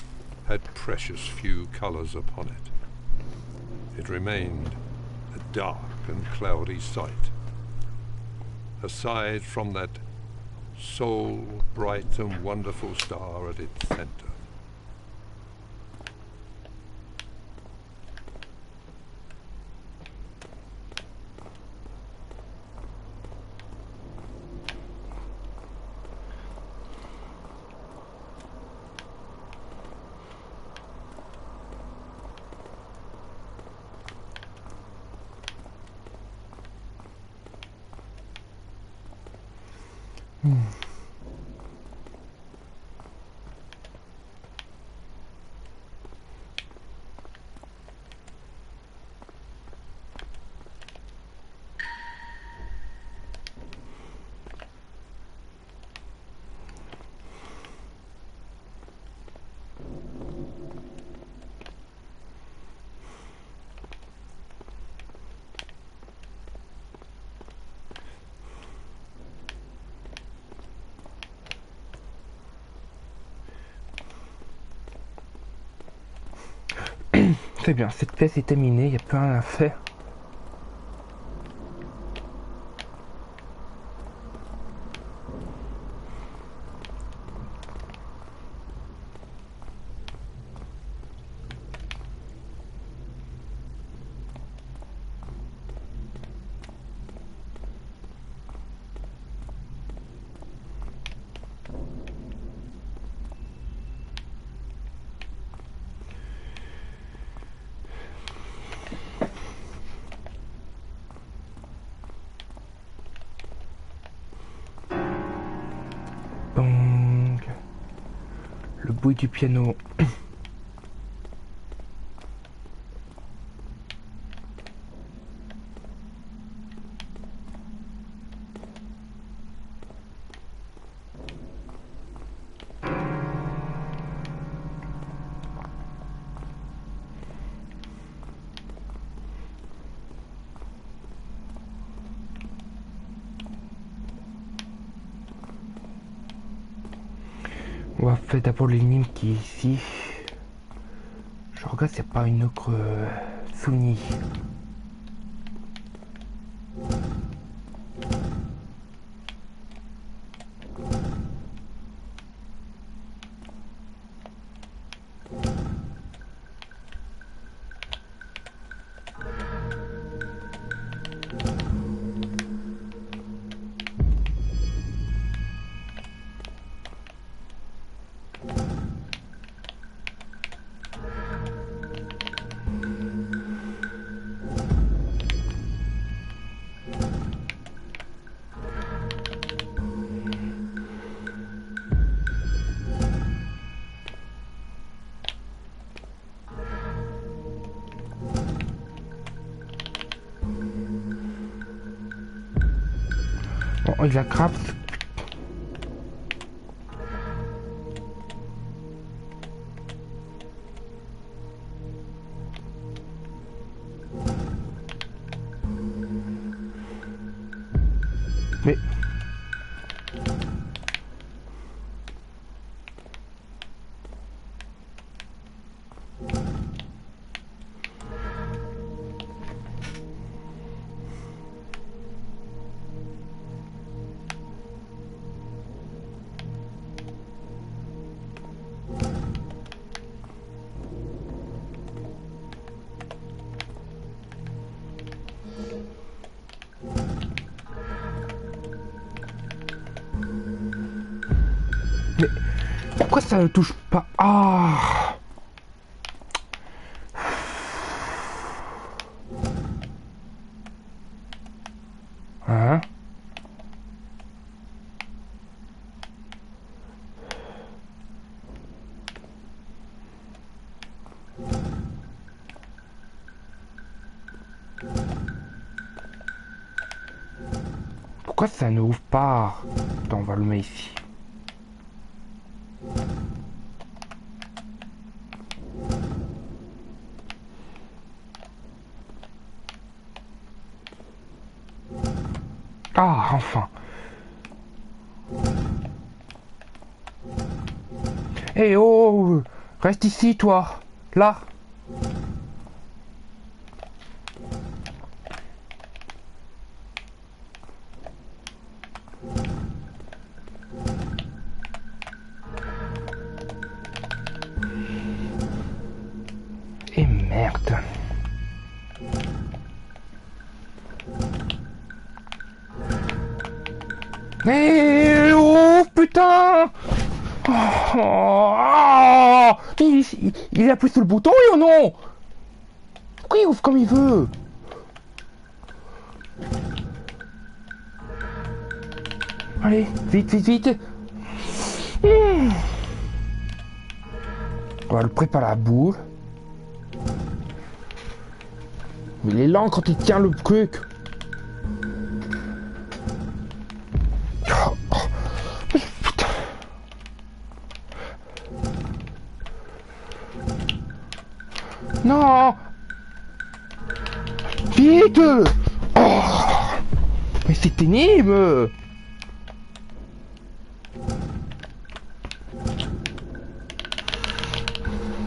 had precious few colours upon it. It remained a dark and cloudy sight. Aside from that sole, bright and wonderful star at its centre. C'est bien, cette pièce est terminée, il n'y a plus rien à faire. bruit du piano. On va faire d'abord l'énigme qui est ici. Je regarde s'il n'y a pas une autre souvenir. Bon, il attrape. Mais... Pourquoi ça ne touche pas? Ah! Hein? Pourquoi ça ne ouvre pas? Attends, on va le mettre ici. Ah, enfin. Eh oh, reste ici, toi. Là. Et merde. Eh oh putain! Oh, il appuie sur le bouton, oui ou non? Pourquoi il ouvre comme il veut? Allez, vite, vite, vite. On va le préparer à la boule. Il est lent quand il tient le truc. Non! Vite! Oh! Mais c'est pénible!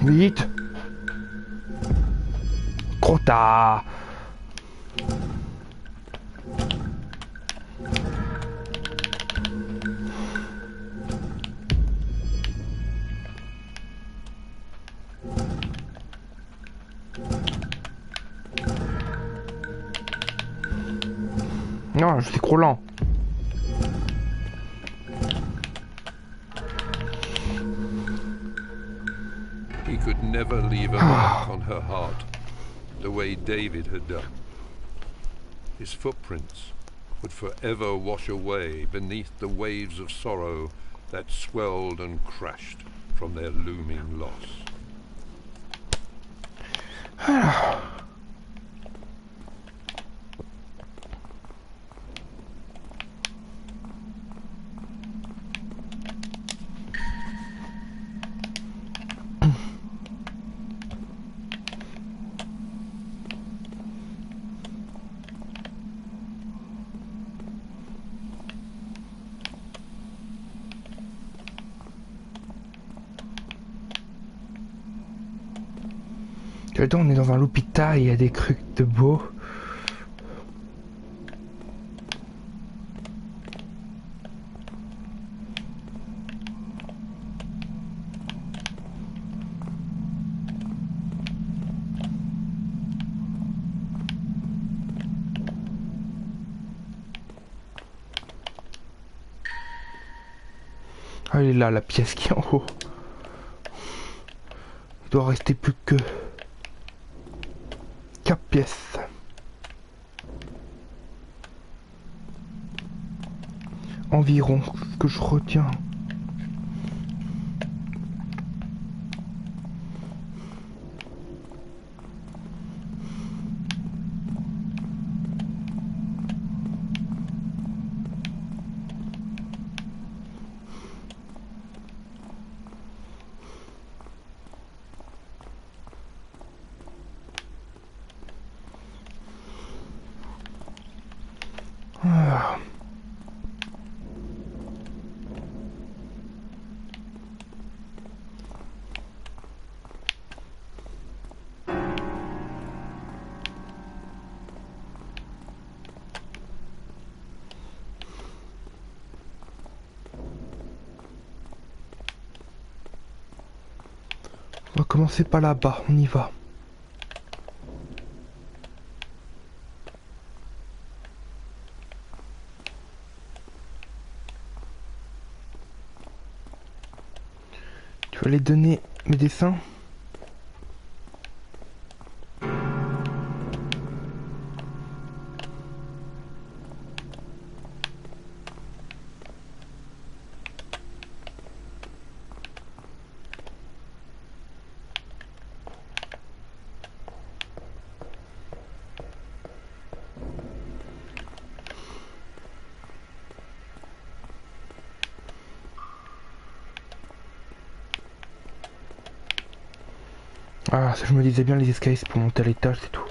Vite! Trop tard! Non, je suis trop lent. He could never leave a mark on her heart, the way David had done. His footprints would forever wash away beneath the waves of sorrow that swelled and crashed from their looming loss. Alors. Là-dedans, on est dans un l'hôpital, il y a des trucs de beau. Ah, elle est là, la pièce qui est en haut. Il doit rester plus que 4 pièces. Environ, ce que je retiens. Ah. On va commencer par là-bas, on y va. Tu vas aller donner mes dessins. Ah, ça, je me disais bien, les escaliers c'est pour monter à l'étage, c'est tout.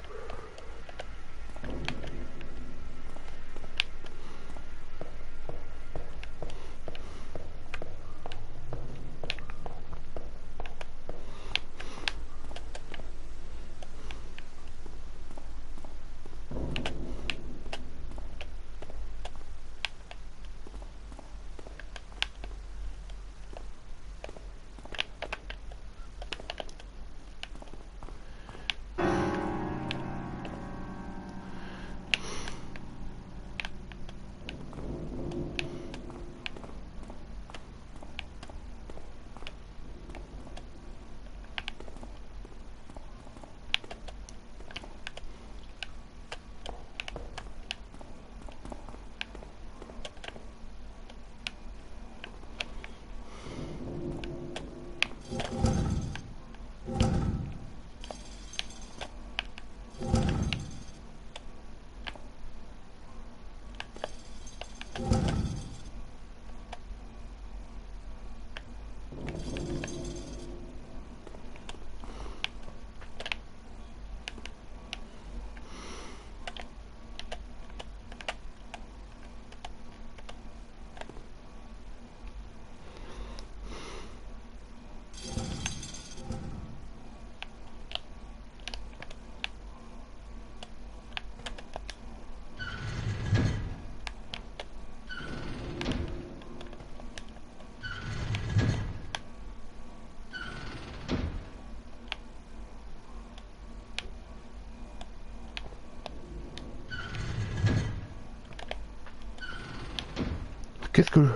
Qu'est-ce que...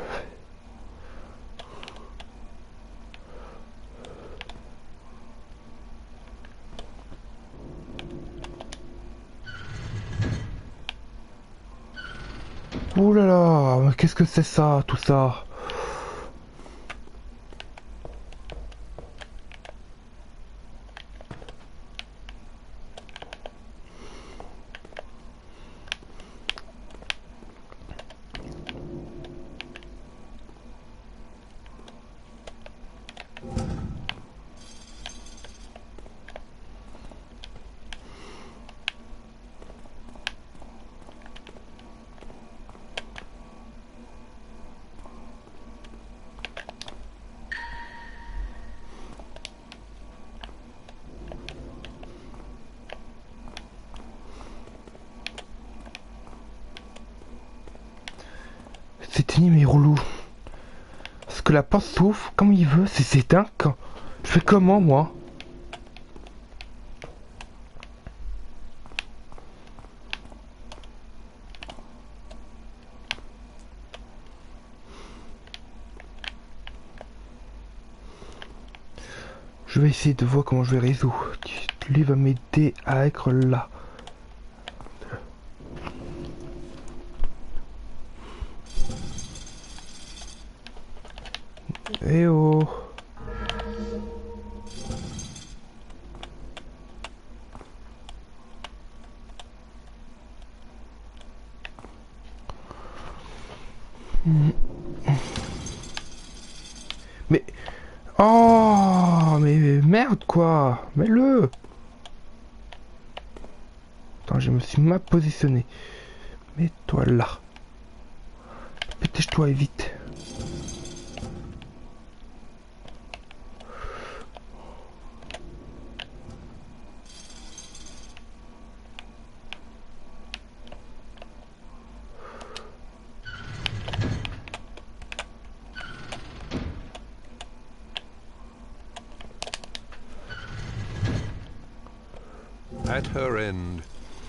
Ouh là là, qu'est-ce que c'est ça, tout ça? fini mes rouleaux. Parce que la porte s'ouvre comme il veut, c'est s'éteint quand. Je fais comment moi? Je vais essayer de voir comment je vais résoudre. Lui va m'aider à être là. Eh oh. Mais... Oh, mais merde quoi. Mets-le. Attends, je me suis mal positionné. Mets-toi là. Dépêche-toi et vite. At her end,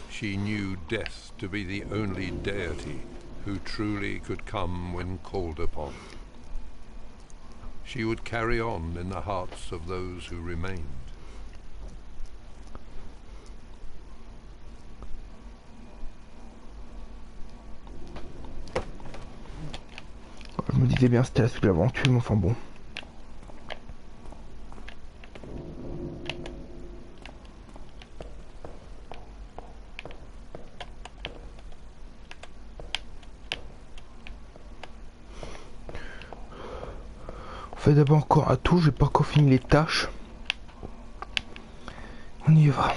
she knew death to be the only deity who truly could come when called upon. She would carry on in the hearts of those who remained. Je me disais bien c'était la suite de l'aventure, mais enfin bon. On fait d'abord encore un tour, j'ai pas encore fini les tâches. On y va.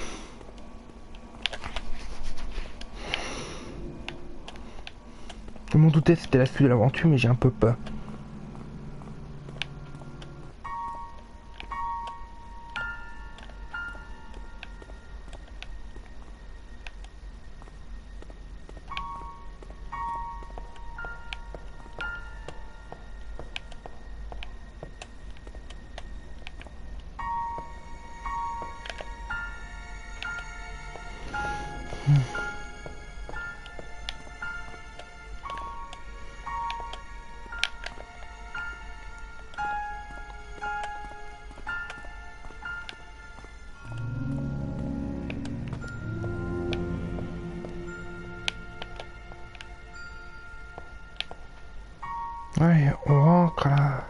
Je m'en doutais c'était la suite de l'aventure, mais j'ai un peu peur. Ouais, on rentre là.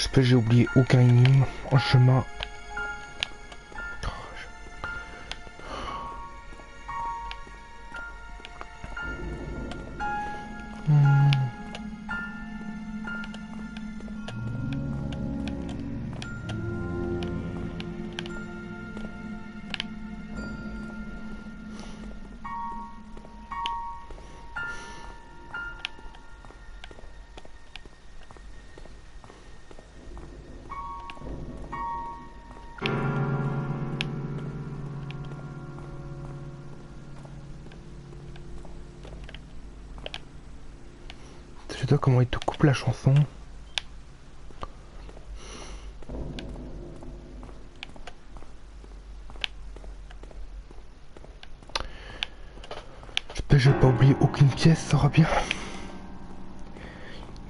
J'espère que j'ai oublié aucun énigme en chemin. Je sais pas comment il te coupe la chanson. J'espère que j'ai pas oublié aucune pièce, ça sera bien.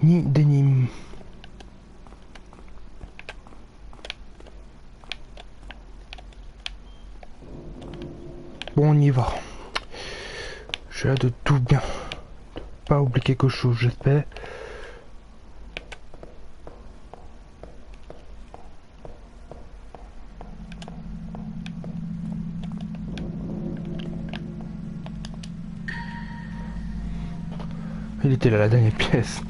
Ni d'énigme. Bon, on y va. J'ai hâte de tout bien. De pas oublier quelque chose, j'espère. Il était là, la dernière pièce.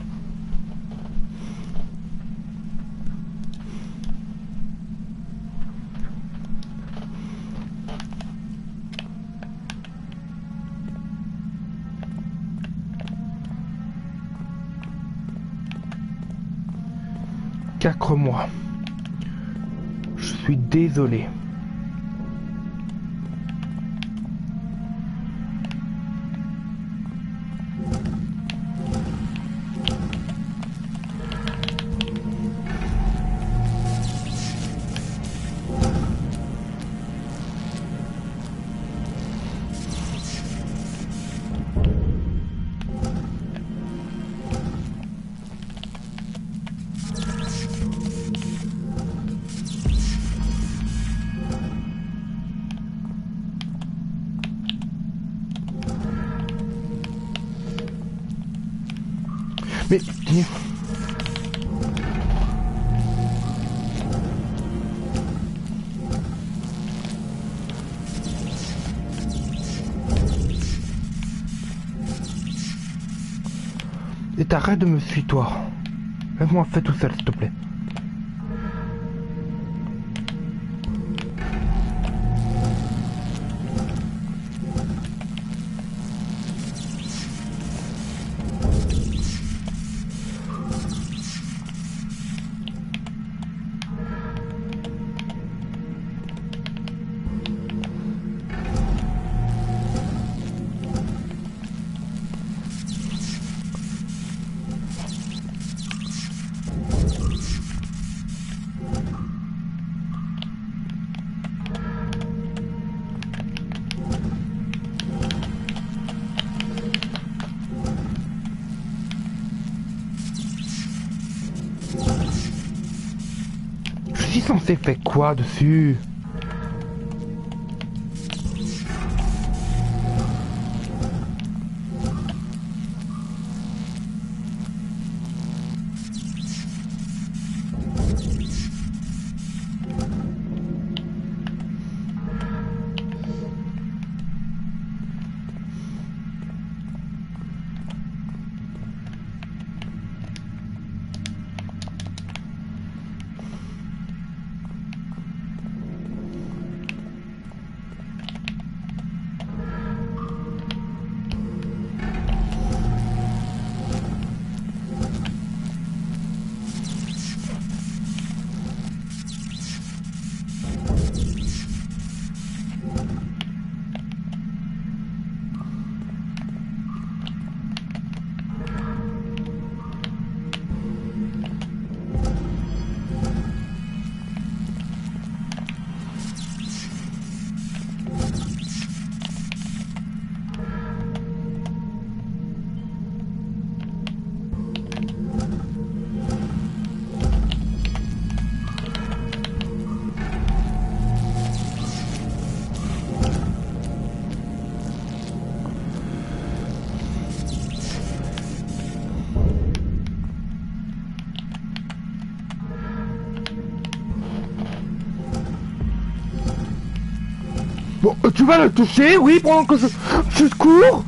Cacre-moi. Je suis désolé. Mais et t'arrêtes de me suivre, toi. Laisse-moi faire tout seul, s'il te plaît. Je suis censé faire quoi dessus? Bon, tu vas le toucher, oui, pendant que je cours.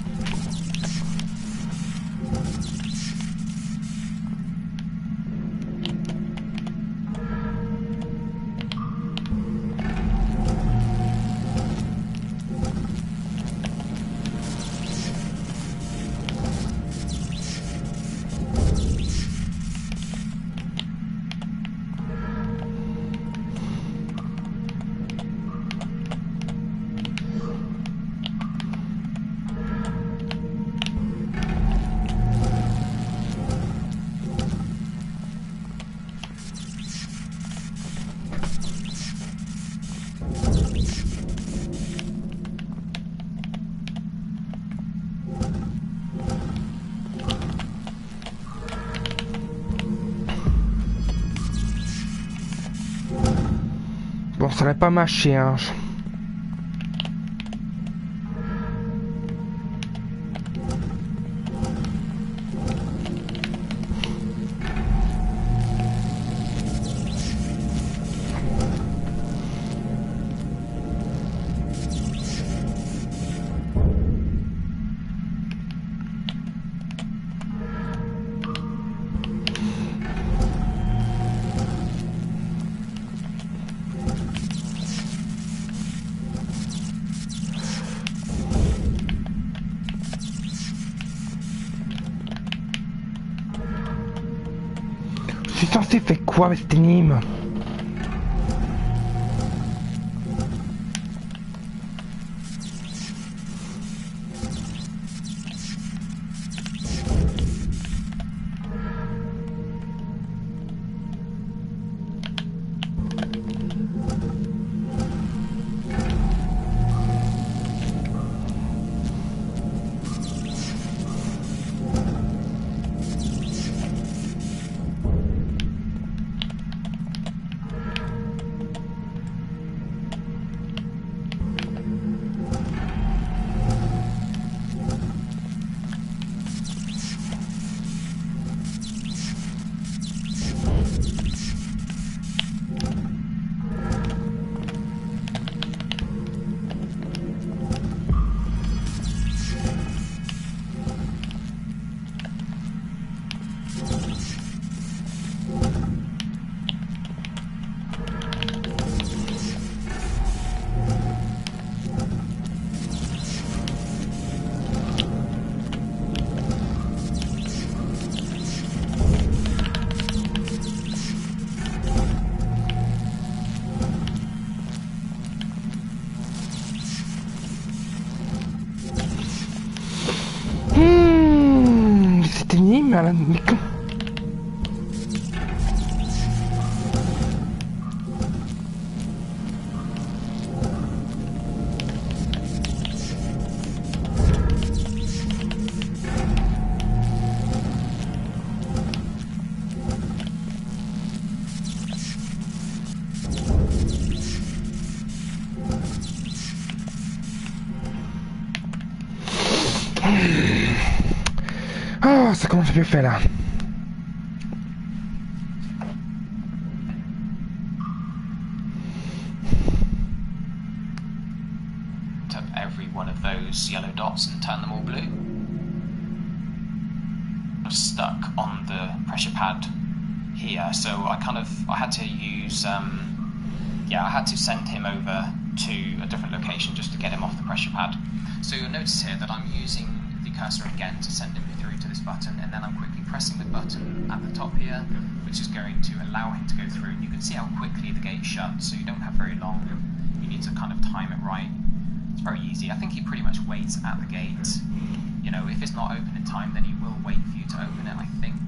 Bon, ça n'a pas marché, hein. Je suis censé faire quoi avec cette énigme? Cette énigme, elle a... Oh, ça commence à bien faire là. Up every one of those yellow dots and turn them all blue. I was stuck on the pressure pad here, so I had to use, I had to send him over to a different location just to get him off the pressure pad. So you'll notice here that I'm using the cursor again to send him through to this button, and then I'm quickly pressing the button at the top here, which is going to allow him to go through. You can see how quickly the gate shuts, so you don't have very long. You need to kind of time it right. It's very easy. I think he pretty much waits at the gate. You know, if it's not open in time, then he will wait for you to open it, I think.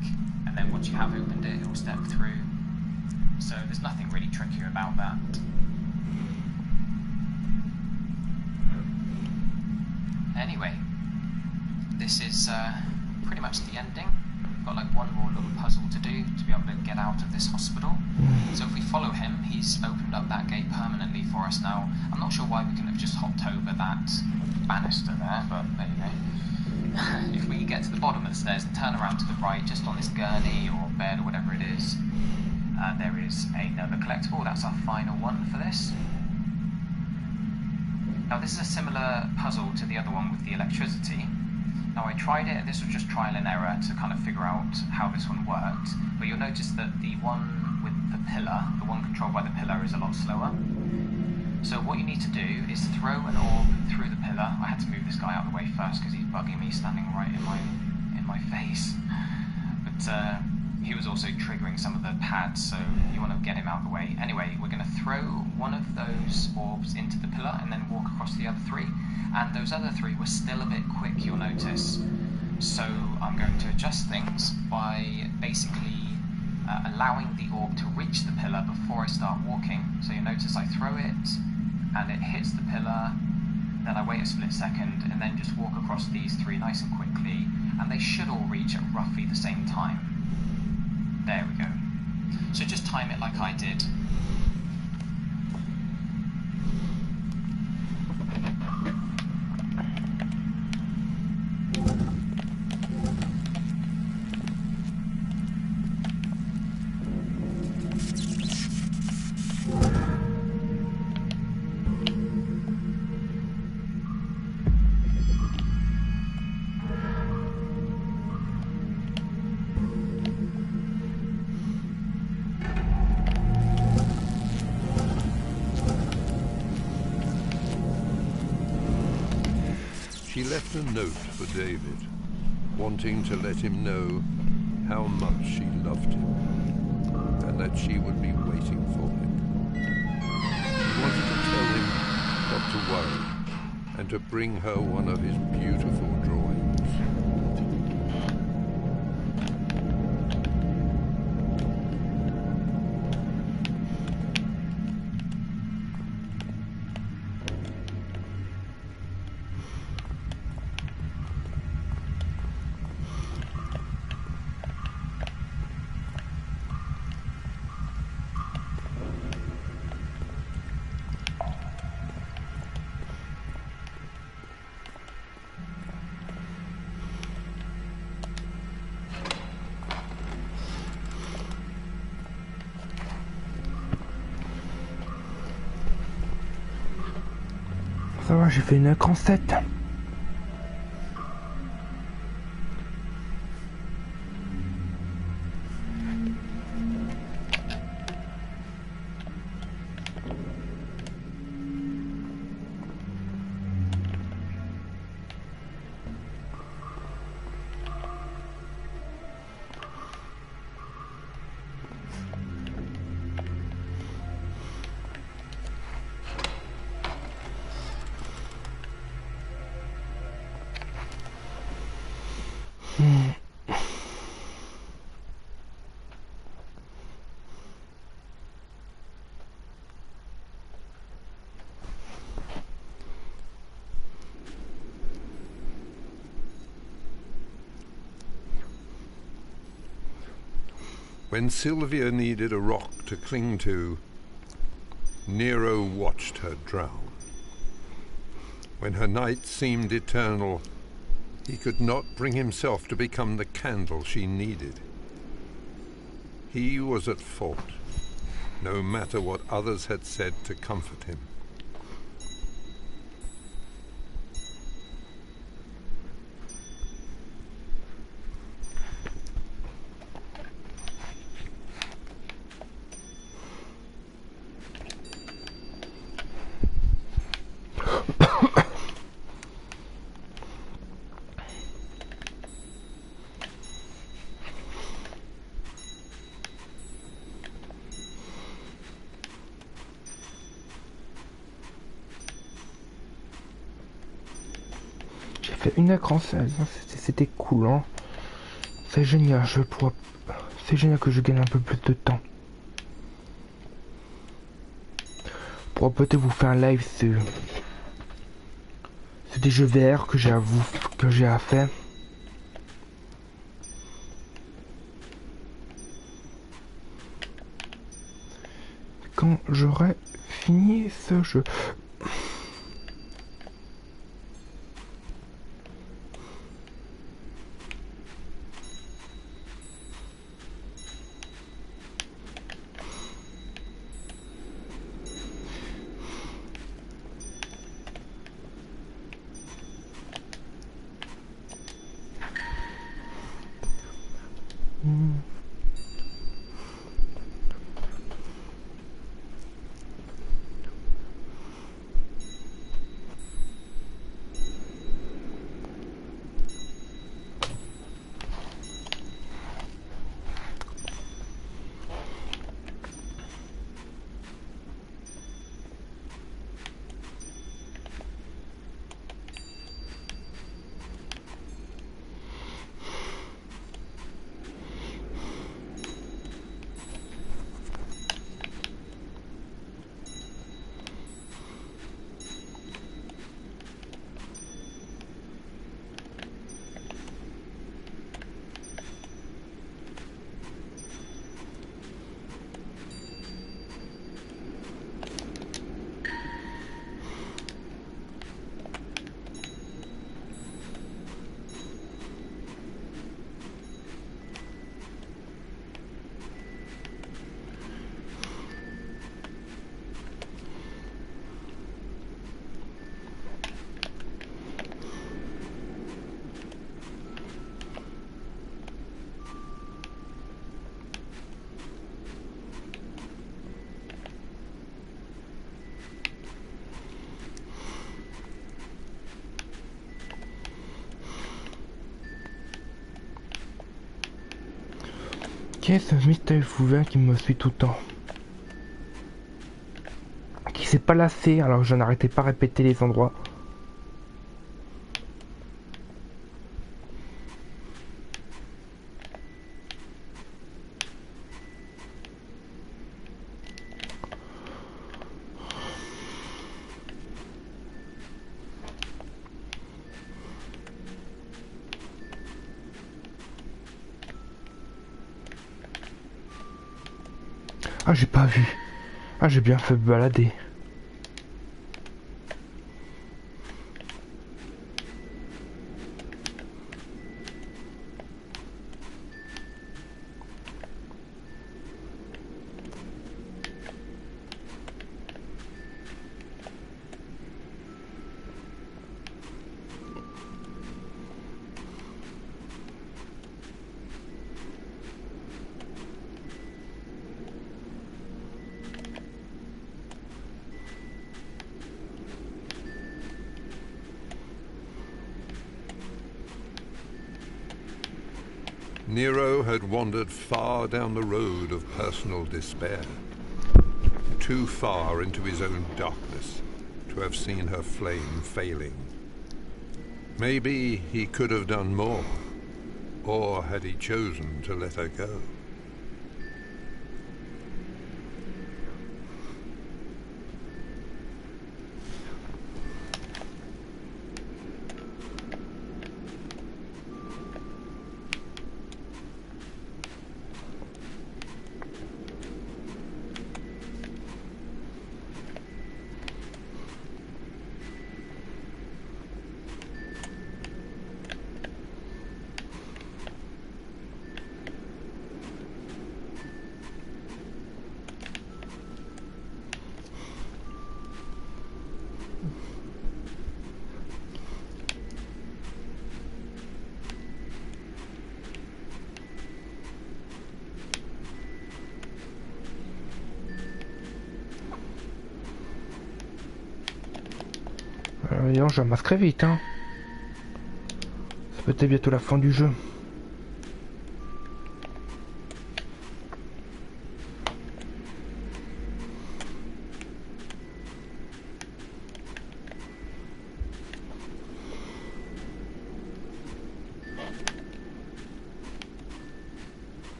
And then once you have opened it, he'll step through. So there's nothing really trickier about that. Anyway, this is pretty much the ending. We've got like one more little puzzle to do to be able to get out of this hospital. So if we follow him, he's opened up that gate permanently for us now. I'm not sure why we couldn't have just hopped over that banister there, but there you go. If we get to the bottom of the stairs and turn around to the right, just on this gurney or bed or whatever it is, there is another collectible. That's our final one for this. Now this is a similar puzzle to the other one with the electricity. Now I tried it, this was just trial and error to kind of figure out how this one worked, but you'll notice that the one with the pillar, the one controlled by the pillar, is a lot slower. So what you need to do is throw an orb through the pillar. I had to move this guy out of the way first because he's bugging me, standing right in my face. But he was also triggering some of the pads, so you want to get him out of the way. Anyway, we're going to throw one of those orbs into the pillar and then walk across the other three. And those other three were still a bit quick, you'll notice. So I'm going to adjust things by basically allowing the orb to reach the pillar before I start walking. So you'll notice I throw it and it hits the pillar, then I wait a split second and then just walk across these three nice and quickly, and they should all reach at roughly the same time. There we go. So just time it like I did. She left a note for David, wanting to let him know how much she loved him, and that she would be waiting for him. She wanted to tell him not to worry, and to bring her one of his beautiful drawings. Ça va, j'ai fait une écran 7. When Sylvia needed a rock to cling to, Nero watched her drown. When her night seemed eternal, he could not bring himself to become the candle she needed. He was at fault, no matter what others had said to comfort him. J'ai fait une écran 16, c'était cool, hein. C'est génial, c'est génial que je gagne un peu plus de temps. Pour peut-être vous faire un live sur des jeux VR que j'ai à faire. Quand j'aurai fini ce jeu. Qu'est-ce ce mystérieux fou qui me suit tout le temps? Qui s'est pas lassé alors que je n'arrêtais pas à répéter les endroits. Ah, j'ai pas vu. Ah, j'ai bien fait balader. N.E.R.O had wandered far down the road of personal despair, too far into his own darkness to have seen her flame failing. Maybe he could have done more, or had he chosen to let her go? Voyons, je ramasse très vite, hein. Ça peut être bientôt la fin du jeu.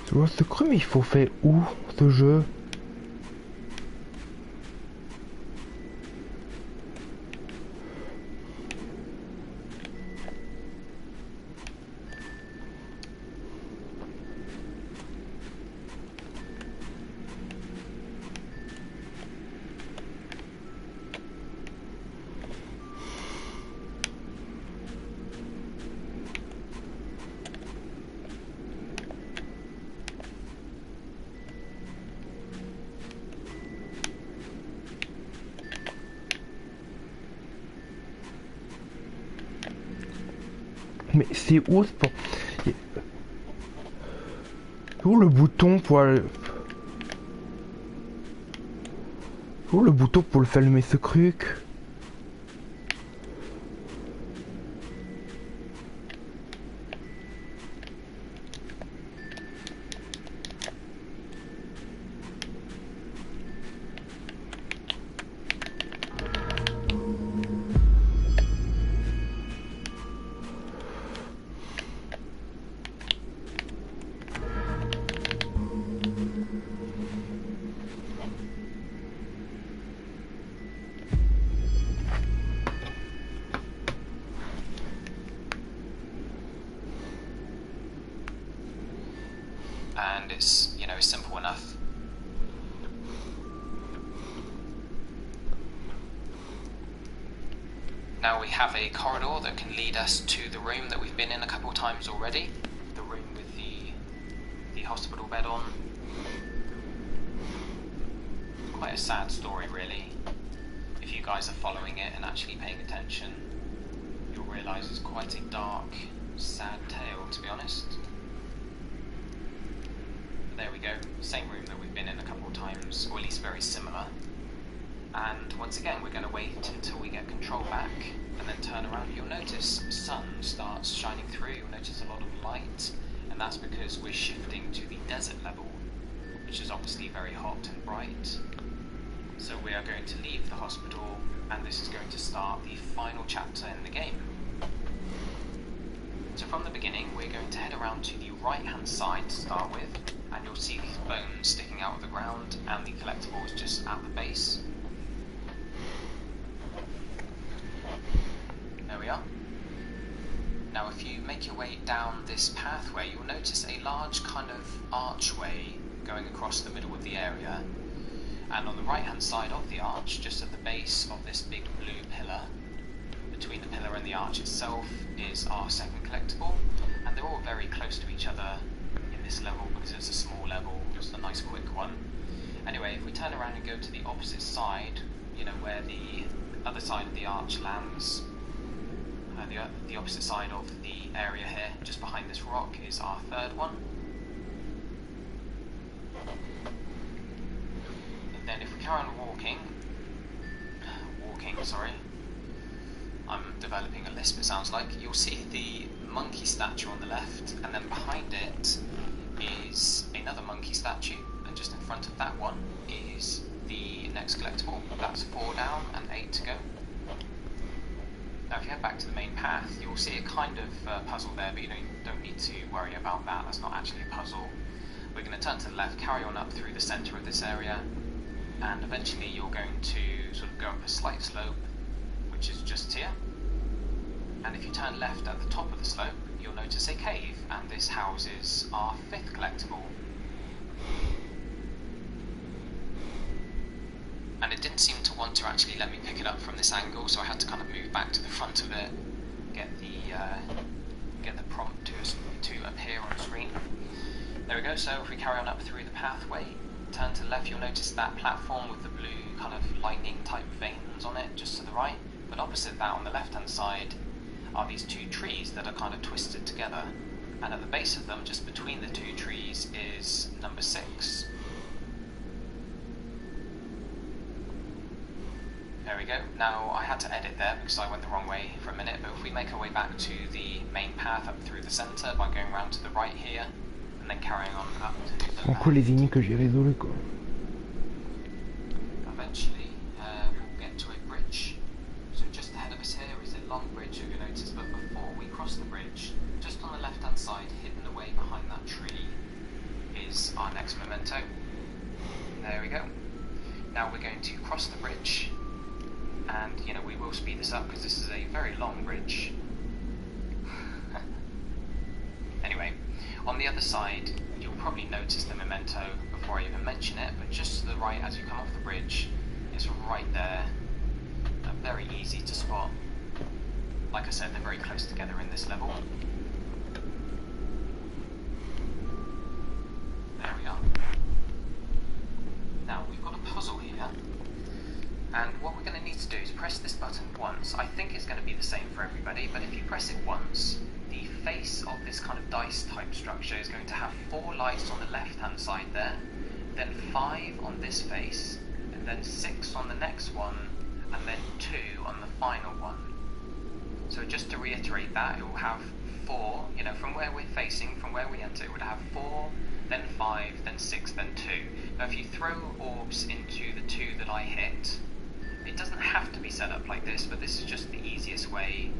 Tu vois ce cru, mais il faut faire où ce jeu? Mais c'est où pour... Où le bouton pour... Où le bouton pour le faire allumer ce truc? And it's, you know, simple enough. Now we have a corridor that can lead us to the room that we've been in a couple of times already. The room with the hospital bed on. Quite a sad story, really. If you guys are following it and actually paying attention, you'll realise it's quite a dark, sad tale, to be honest. There we go, same room that we've been in a couple of times, or at least very similar. And once again, we're going to wait until we get control back, and then turn around. You'll notice the sun starts shining through, you'll notice a lot of light, and that's because we're shifting to the desert level, which is obviously very hot and bright. So we are going to leave the hospital, and this is going to start the final chapter in the game. So from the beginning, we're going to head around to the right-hand side to start with, and you'll see these bones sticking out of the ground and the collectibles just at the base. There we are. Now if you make your way down this pathway, you'll notice a large kind of archway going across the middle of the area, and on the right hand side of the arch, just at the base of this big blue pillar, between the pillar and the arch itself, is our second collectible, and they're all very close to each other in this level because it's a small level, just a nice quick one. Anyway, if we turn around and go to the opposite side, you know, where the other side of the arch lands, the opposite side of the area here, just behind this rock, is our third one. And then if we carry on walking, I'm developing a lisp, it sounds like, you'll see the monkey statue on the left, and then behind it is another monkey statue, and just in front of that one is the next collectible. That's 4 down and 8 to go. Now if you head back to the main path, you'll see a kind of puzzle there, but you don't need to worry about that, that's not actually a puzzle. We're going to turn to the left, carry on up through the centre of this area, and eventually you're going to sort of go up a slight slope, which is just here. And if you turn left at the top of the slope, you'll notice a cave, and this houses our 5th collectible. And it didn't seem to want to actually let me pick it up from this angle, so I had to kind of move back to the front of it, get the prompt to appear on screen. There we go. So if we carry on up through the pathway, turn to the left, you'll notice that platform with the blue kind of lightning type veins on it just to the right, but opposite that on the left hand side are these 2 trees that are kind of twisted together, and at the base of them, just between the 2 trees, is number 6. There we go. Now I had to edit there because I went the wrong way for a minute, but if we make our way back to the main path up through the centre by going round to the right here, and then carrying on up to the left. Les énigmes que j'ai résolu, quoi. Eventually, we'll get to a bridge. So just ahead of us here is a long bridge, you'll notice, but before we cross the bridge, just on the left hand side, hidden away behind that tree, is our next memento. There we go. Now we're going to cross the bridge, and you know, we will speed this up because this is a very long bridge. Anyway, on the other side, you'll probably notice the memento before I even mention it, but just to the right as you come off the bridge, it's right there. Very easy to spot. Like I said, they're very close together in this level. There we are. Now, we've got a puzzle here, and what we're going to need to do is press this button once. I think it's going to be the same for everybody, but if you press it once, the face of this kind of dice type structure is going to have 4 lights on the left hand side there, then 5 on this face, and then 6 on the next one, and then 2 on the final one. So just to reiterate that, it will have 4, you know, from where we're facing, from where we enter, it would have 4, then 5, then 6, then 2. Now if you throw orbs into the 2 that I hit, it doesn't have to be set up like this, but this is just the easiest way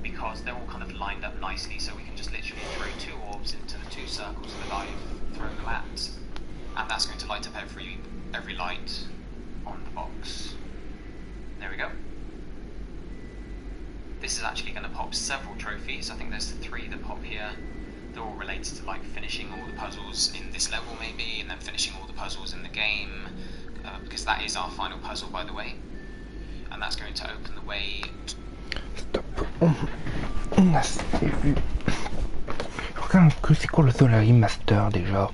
because they're all kind of lined up nicely, so we can just literally throw 2 orbs into the 2 circles that I've thrown them at, and that's going to light up every light on the box. There we go. This is actually going to pop several trophies. I think there's 3 that pop here. They're all related to like finishing all the puzzles in this level maybe, and then finishing all the puzzles in the game, because that is our final puzzle, by the way. And that's going to open the way. Stop. On a assez vu. Regarde que c'est quoi le Solari Master déjà.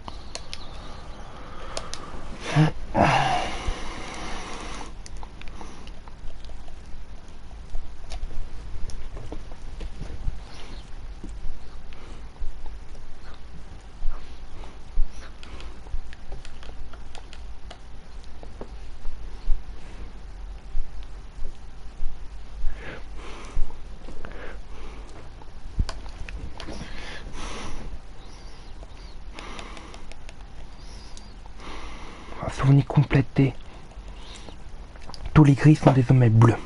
Souvenir complété. Tous les gris sont désormais bleus.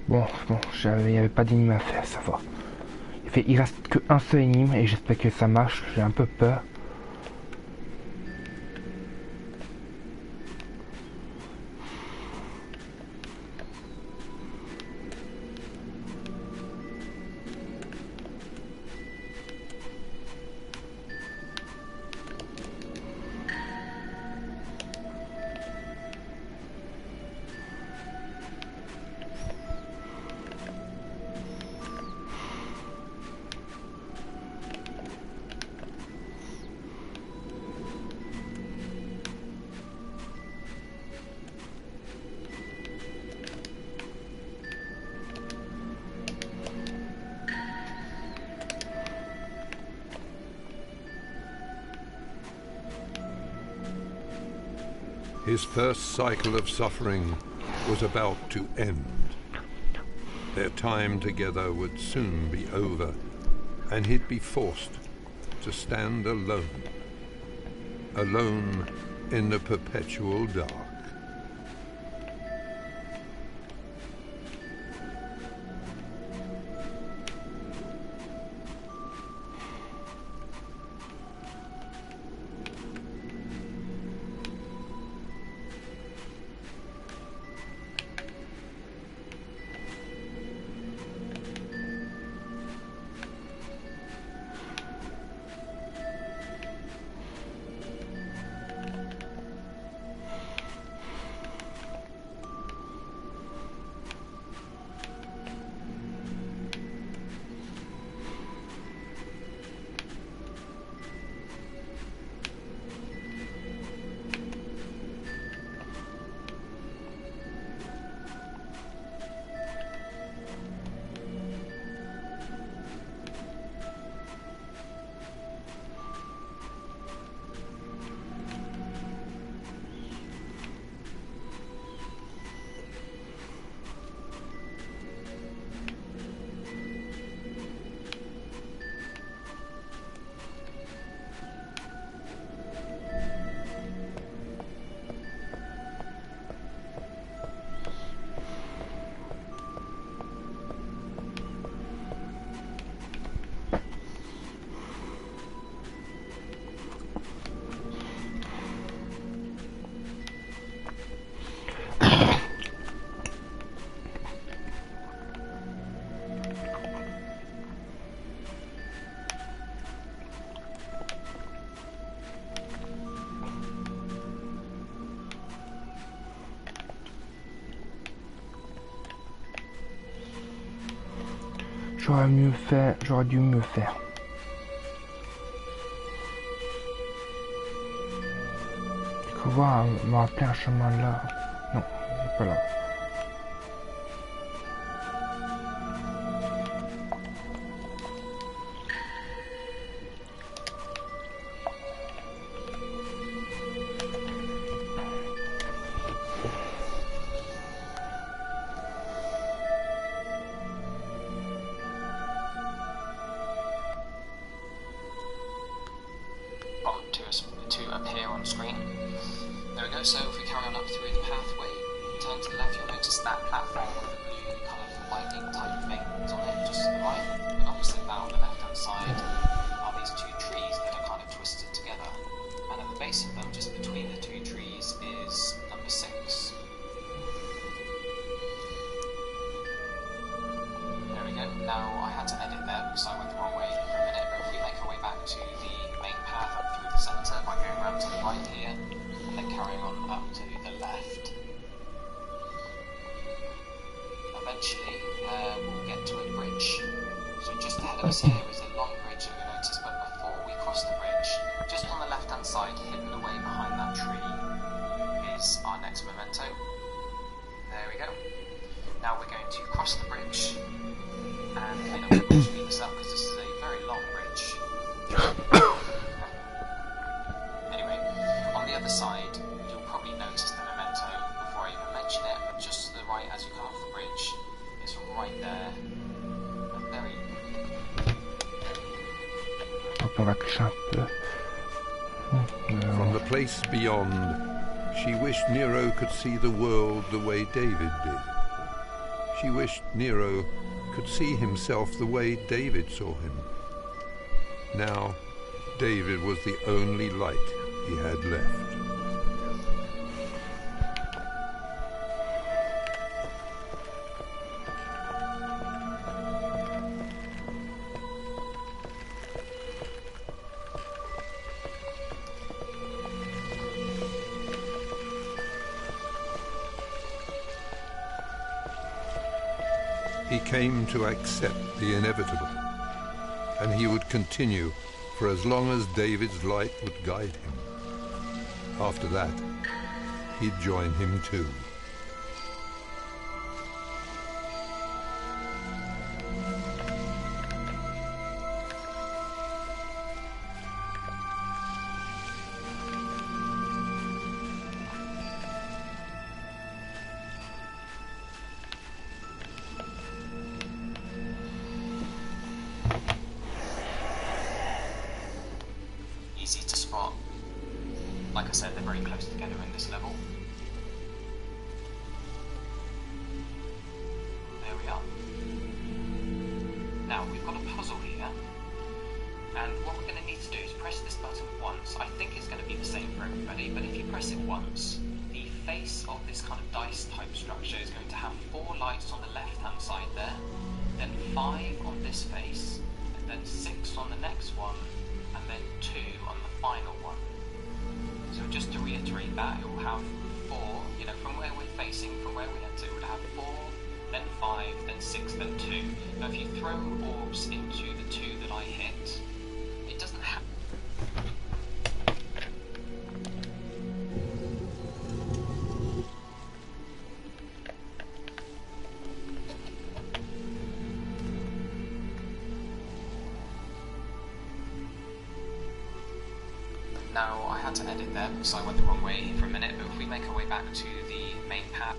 Bon, il n'y avait pas d'énigme à faire, ça va. Il reste qu'un seul énigme et j'espère que ça marche, j'ai un peu peur. His first cycle of suffering was about to end. Their time together would soon be over, and he'd be forced to stand alone. Alone in the perpetual dark. J'aurais dû mieux faire. Faut voir, me rappeler un chemin là. Non, c'est pas là. To appear on screen. There we go, so if we carry on up through the pathway, turn to the left, you'll notice that platform with the blue kind of lightning type things on it, just to the right. And opposite that on the left hand side are these two trees that are kind of twisted together. And at the base of them, just between the two trees, is number 6. There we go. Now I had to edit there because I went the wrong way for a minute, but if we make our way back to the main path up through the centre by going around to the right here and then carrying on up to the left, eventually we'll get to a bridge. So just ahead of us here is a long bridge that we noticed, but before we cross the bridge, just on the left hand side, hidden away behind that tree, is our next memento. There we go. Now we're going to cross the bridge, and again I'm going to speed this up because this is a very long bridge. Anyway, on the other side, you'll probably notice the memento before I even mention it, but just to the right as you come off the bridge, it's right there. A very... From the place beyond, she wished N.E.R.O could see the world the way David did. She wished N.E.R.O could see himself the way David saw him. Now, David was the only light he had left. He came to accept the inevitable, and he would continue for as long as David's light would guide him. After that, he'd join him too. Easy to spot. Like I said, they're very close together in this level. There we are. Now, we've got a puzzle here, and what we're going to need to do is press this button once. I think it's going to be the same for everybody, but if you press it once, the face of this kind of dice type structure is going to have 4 lights on the left hand side there, then 5 on this face, and then 6 on the next one, and then 2 on the final one. So just to reiterate that, it will have 4, you know, from where we're facing, from where we enter, it would have 4, then 5, then 6, then 2. Now if you throw orbs into the 2 that I hit, it doesn't have... Now, I had to edit there because I went the wrong way for a minute, but if we make our way back to the main path,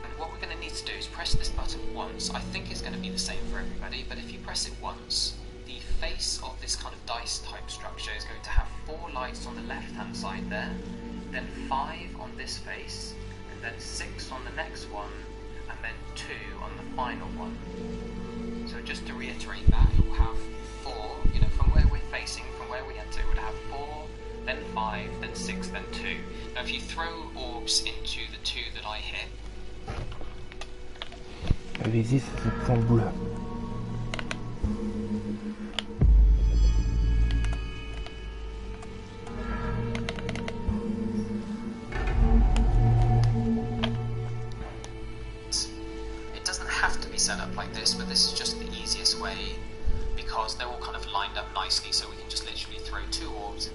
and what we're going to need to do is press this button once. I think it's going to be the same for everybody, but if you press it once, the face of this kind of dice type structure is going to have 4 lights on the left hand side there, then 5 on this face, and then 6 on the next one, and then 2 on the final one. So just to reiterate that, it will have 4, you know, from where we're facing, from where we enter, it would have 4, then 5, then 6, then 2. Now if you throw orbs into the 2 that I hit... Allez-y, c'est le point bleu. It doesn't have to be set up like this, but this is just the easiest way, because they're all kind of lined up nicely, so we can just literally throw 2 orbs.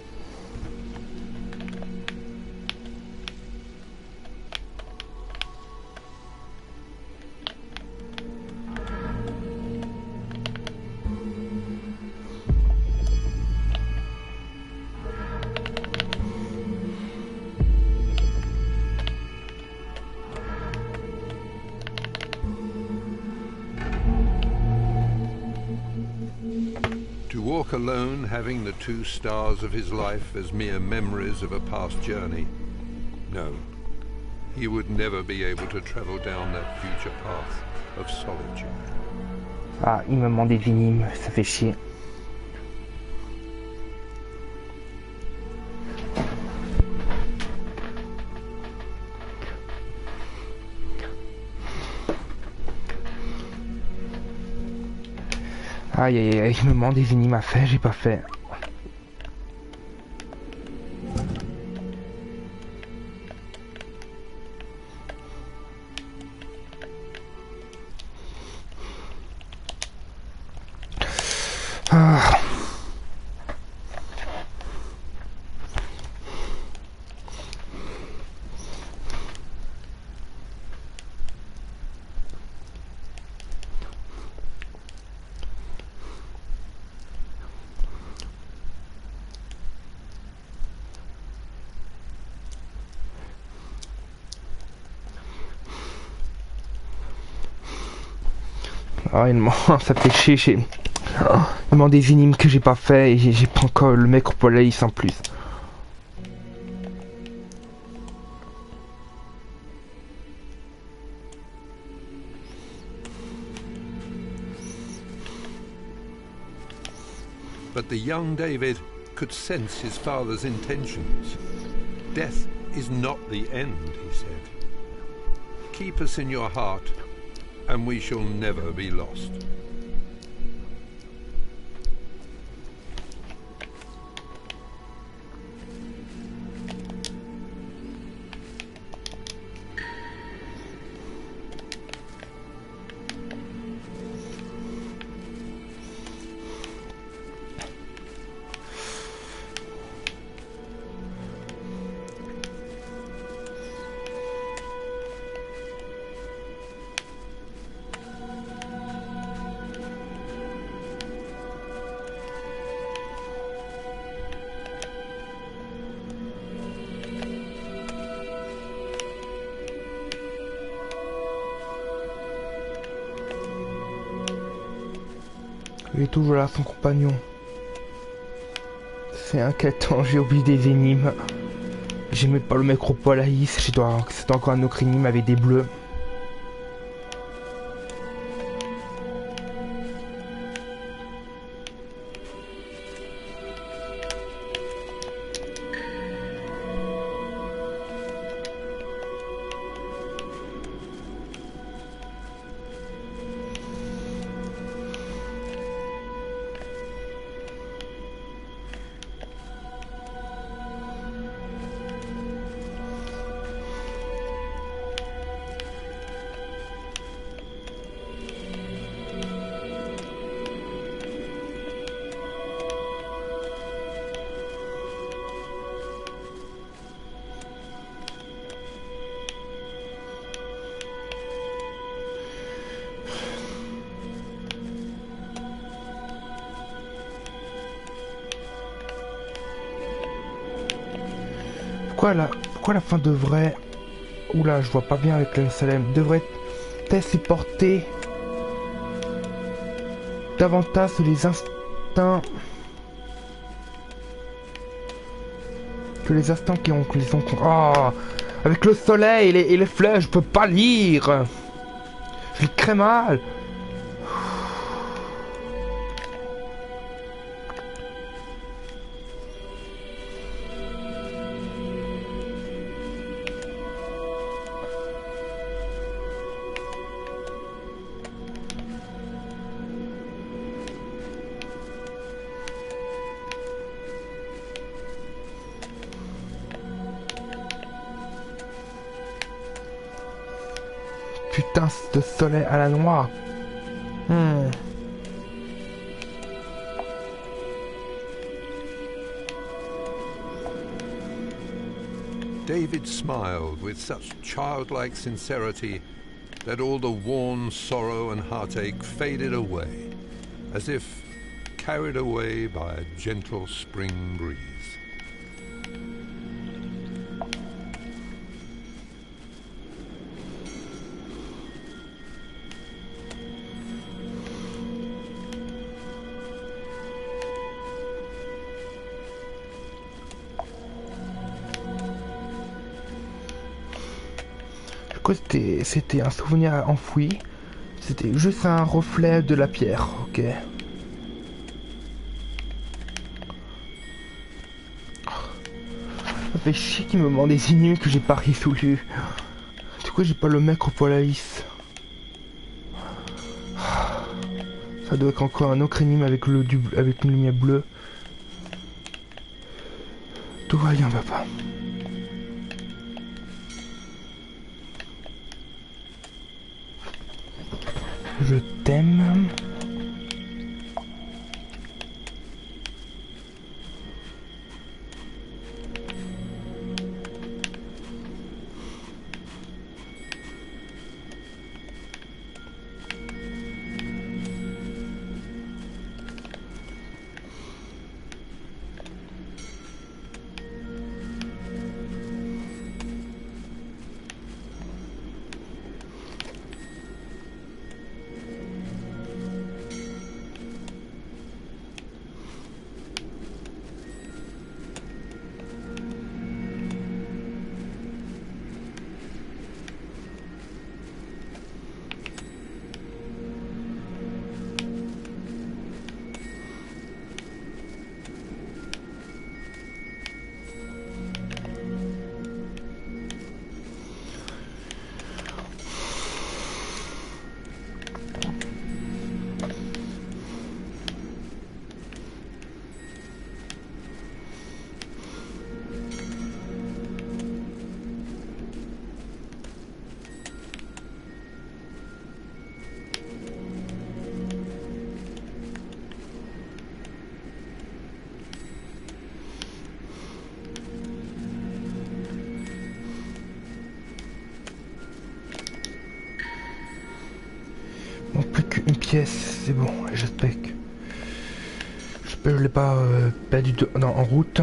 walk alone, having the 2 stars of his life as mere memories of a past journey? No. He would never be able to travel down that future path of solitude. Ah, il me manque des énigmes, ça fait chier. Aïe aïe aïe, il me manque des énigmes à faire, j'ai pas fait. Ah. Ah, il me manque, ça fait chier. Il me manque des énigmes que j'ai pas fait et j'ai pas encore le mec pour la liste en plus. But the young David could sense his father's intentions. Death is not the end, he said. Keep us in your heart, and we shall never be lost. Il est toujours là, son compagnon. C'est inquiétant, j'ai oublié des énigmes. J'aimais pas le Micropolaïs, c'est encore un autre énigme avec des bleus. Pourquoi la fin devrait... Oula, je vois pas bien avec le Salem. Devrait-elle supporter davantage les instincts que les instants qui ont... Oh, avec le soleil et les fleurs, je peux pas lire. Je lis très mal. Putain, ce soleil à la noire. David smiled with such childlike sincerity that all the worn sorrow and heartache faded away, as if carried away by a gentle spring breeze. Pourquoi c'était un souvenir enfoui? C'était juste un reflet de la pierre, ok. Ça fait chier qu'il me demande des énigmes que j'ai pas résolu. Du coup j'ai pas le mec au poil à lisse. Ça doit être encore un autre énigme avec avec une lumière bleue. Tout va bien, papa. Je t'aime. Non, plus qu'une pièce, c'est bon, j'espère que je l'ai pas perdu en route.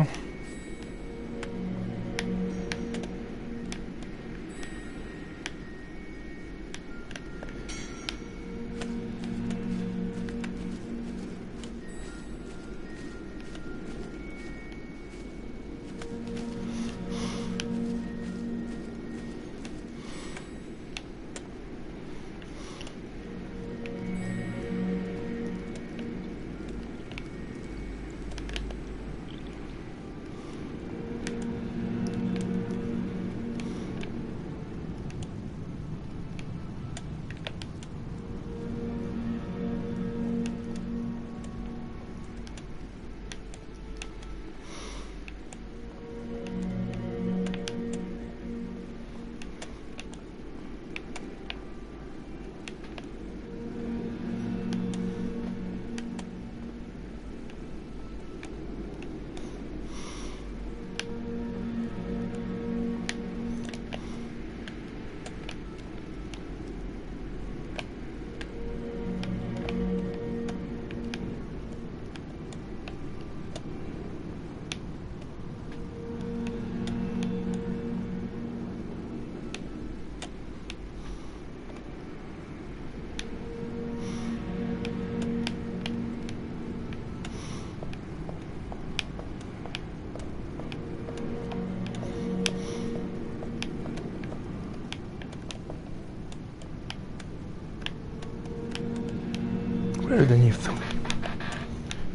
Voilà le dernier feu.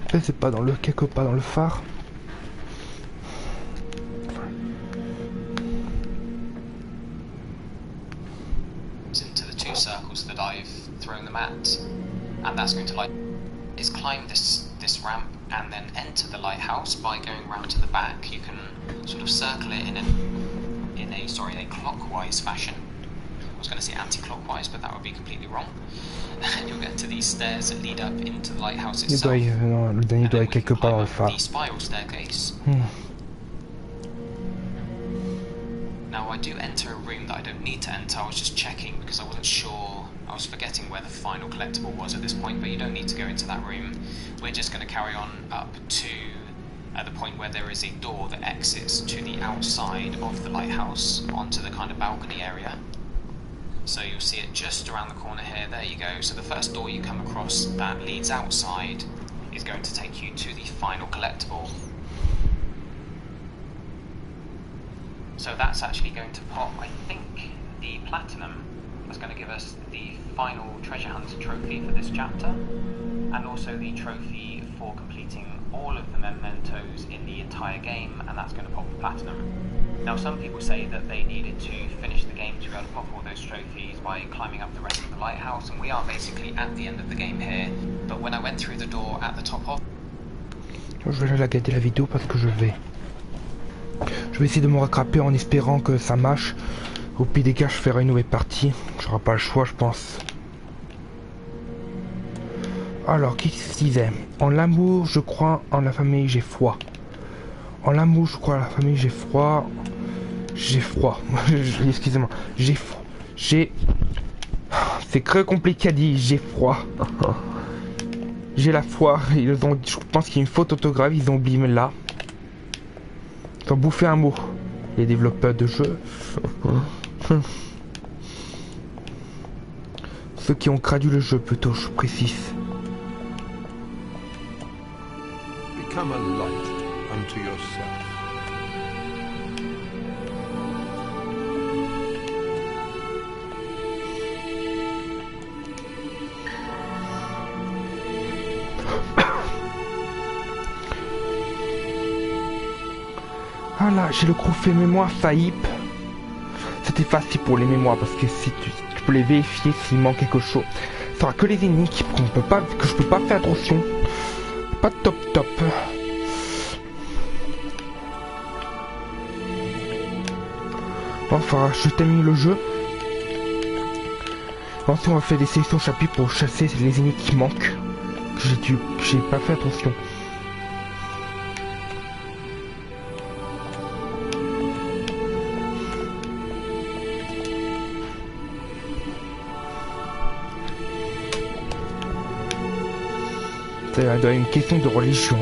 Peut-être c'est pas dans le quelque part dans le phare. Into the 2 circles that I've thrown them at, and that's going to is climb this ramp and then enter the lighthouse by going round to the back. You can sort of circle it in a clockwise fashion. I was going to say anti-clockwise, but that would be completely wrong. And you'll get to these stairs that lead up into the lighthouse itself. Le dernier doit être quelque part dans le phare. The spiral staircase. Now I do enter a room that I don't need to enter. I was just checking because I wasn't sure. I was forgetting where the final collectible was at this point, but you don't need to go into that room. We're just going to carry on up to the point where there is a door that exits to the outside of the lighthouse onto the kind of balcony area. So you'll see it just around the corner here. There you go. So the first door you come across that leads outside is going to take you to the final collectible. So that's actually going to pop, I think, the platinum is going to give us the final treasure hunt trophy for this chapter, and also the trophy for completing all of the mementos in the entire game, and that's going to pop the platinum. Now, some people say that they needed to finish the game to be able to pop all those trophies by climbing up the rest of the lighthouse, and we are basically at the end of the game here. But when I went through the door at the top of... Je vais la garder la vidéo parce que je vais essayer de me rattraper en espérant que ça marche. Au pire des cas, je ferai une nouvelle partie. J'aurai pas le choix, je pense. Alors, qui se disait? En l'amour, je crois, en la famille, j'ai foi. En l'amour, je crois, en la famille, j'ai froid. J'ai froid. Excusez-moi. J'ai... C'est très compliqué à dire, j'ai froid. J'ai la foi. Je pense qu'il y a une faute orthographe, ils ont oublié là. Ils ont bouffé un mot. Les développeurs de jeux. Ceux qui ont traduit le jeu, plutôt, je précise. Become a light unto yourself. Voilà, j'ai le gros fait mémoire faillite. C'était facile pour les mémoires parce que si tu peux les vérifier s'il manque quelque chose. Ça sera que les ennemis que je peux pas faire attention. Pas top. Enfin, je termine le jeu. Ensuite, on va faire des sélections chapitres pour chasser les ennemis qui manquent. Que j'ai pas fait attention. Ça doit être une question de religion.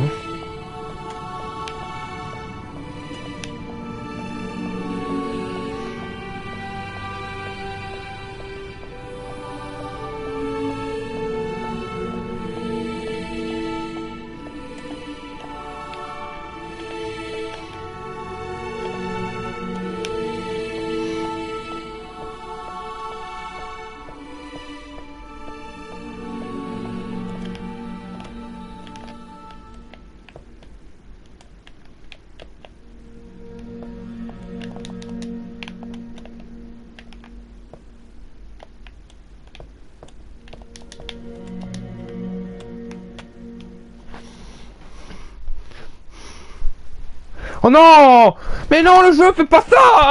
Oh non! Mais non, le jeu fait pas ça!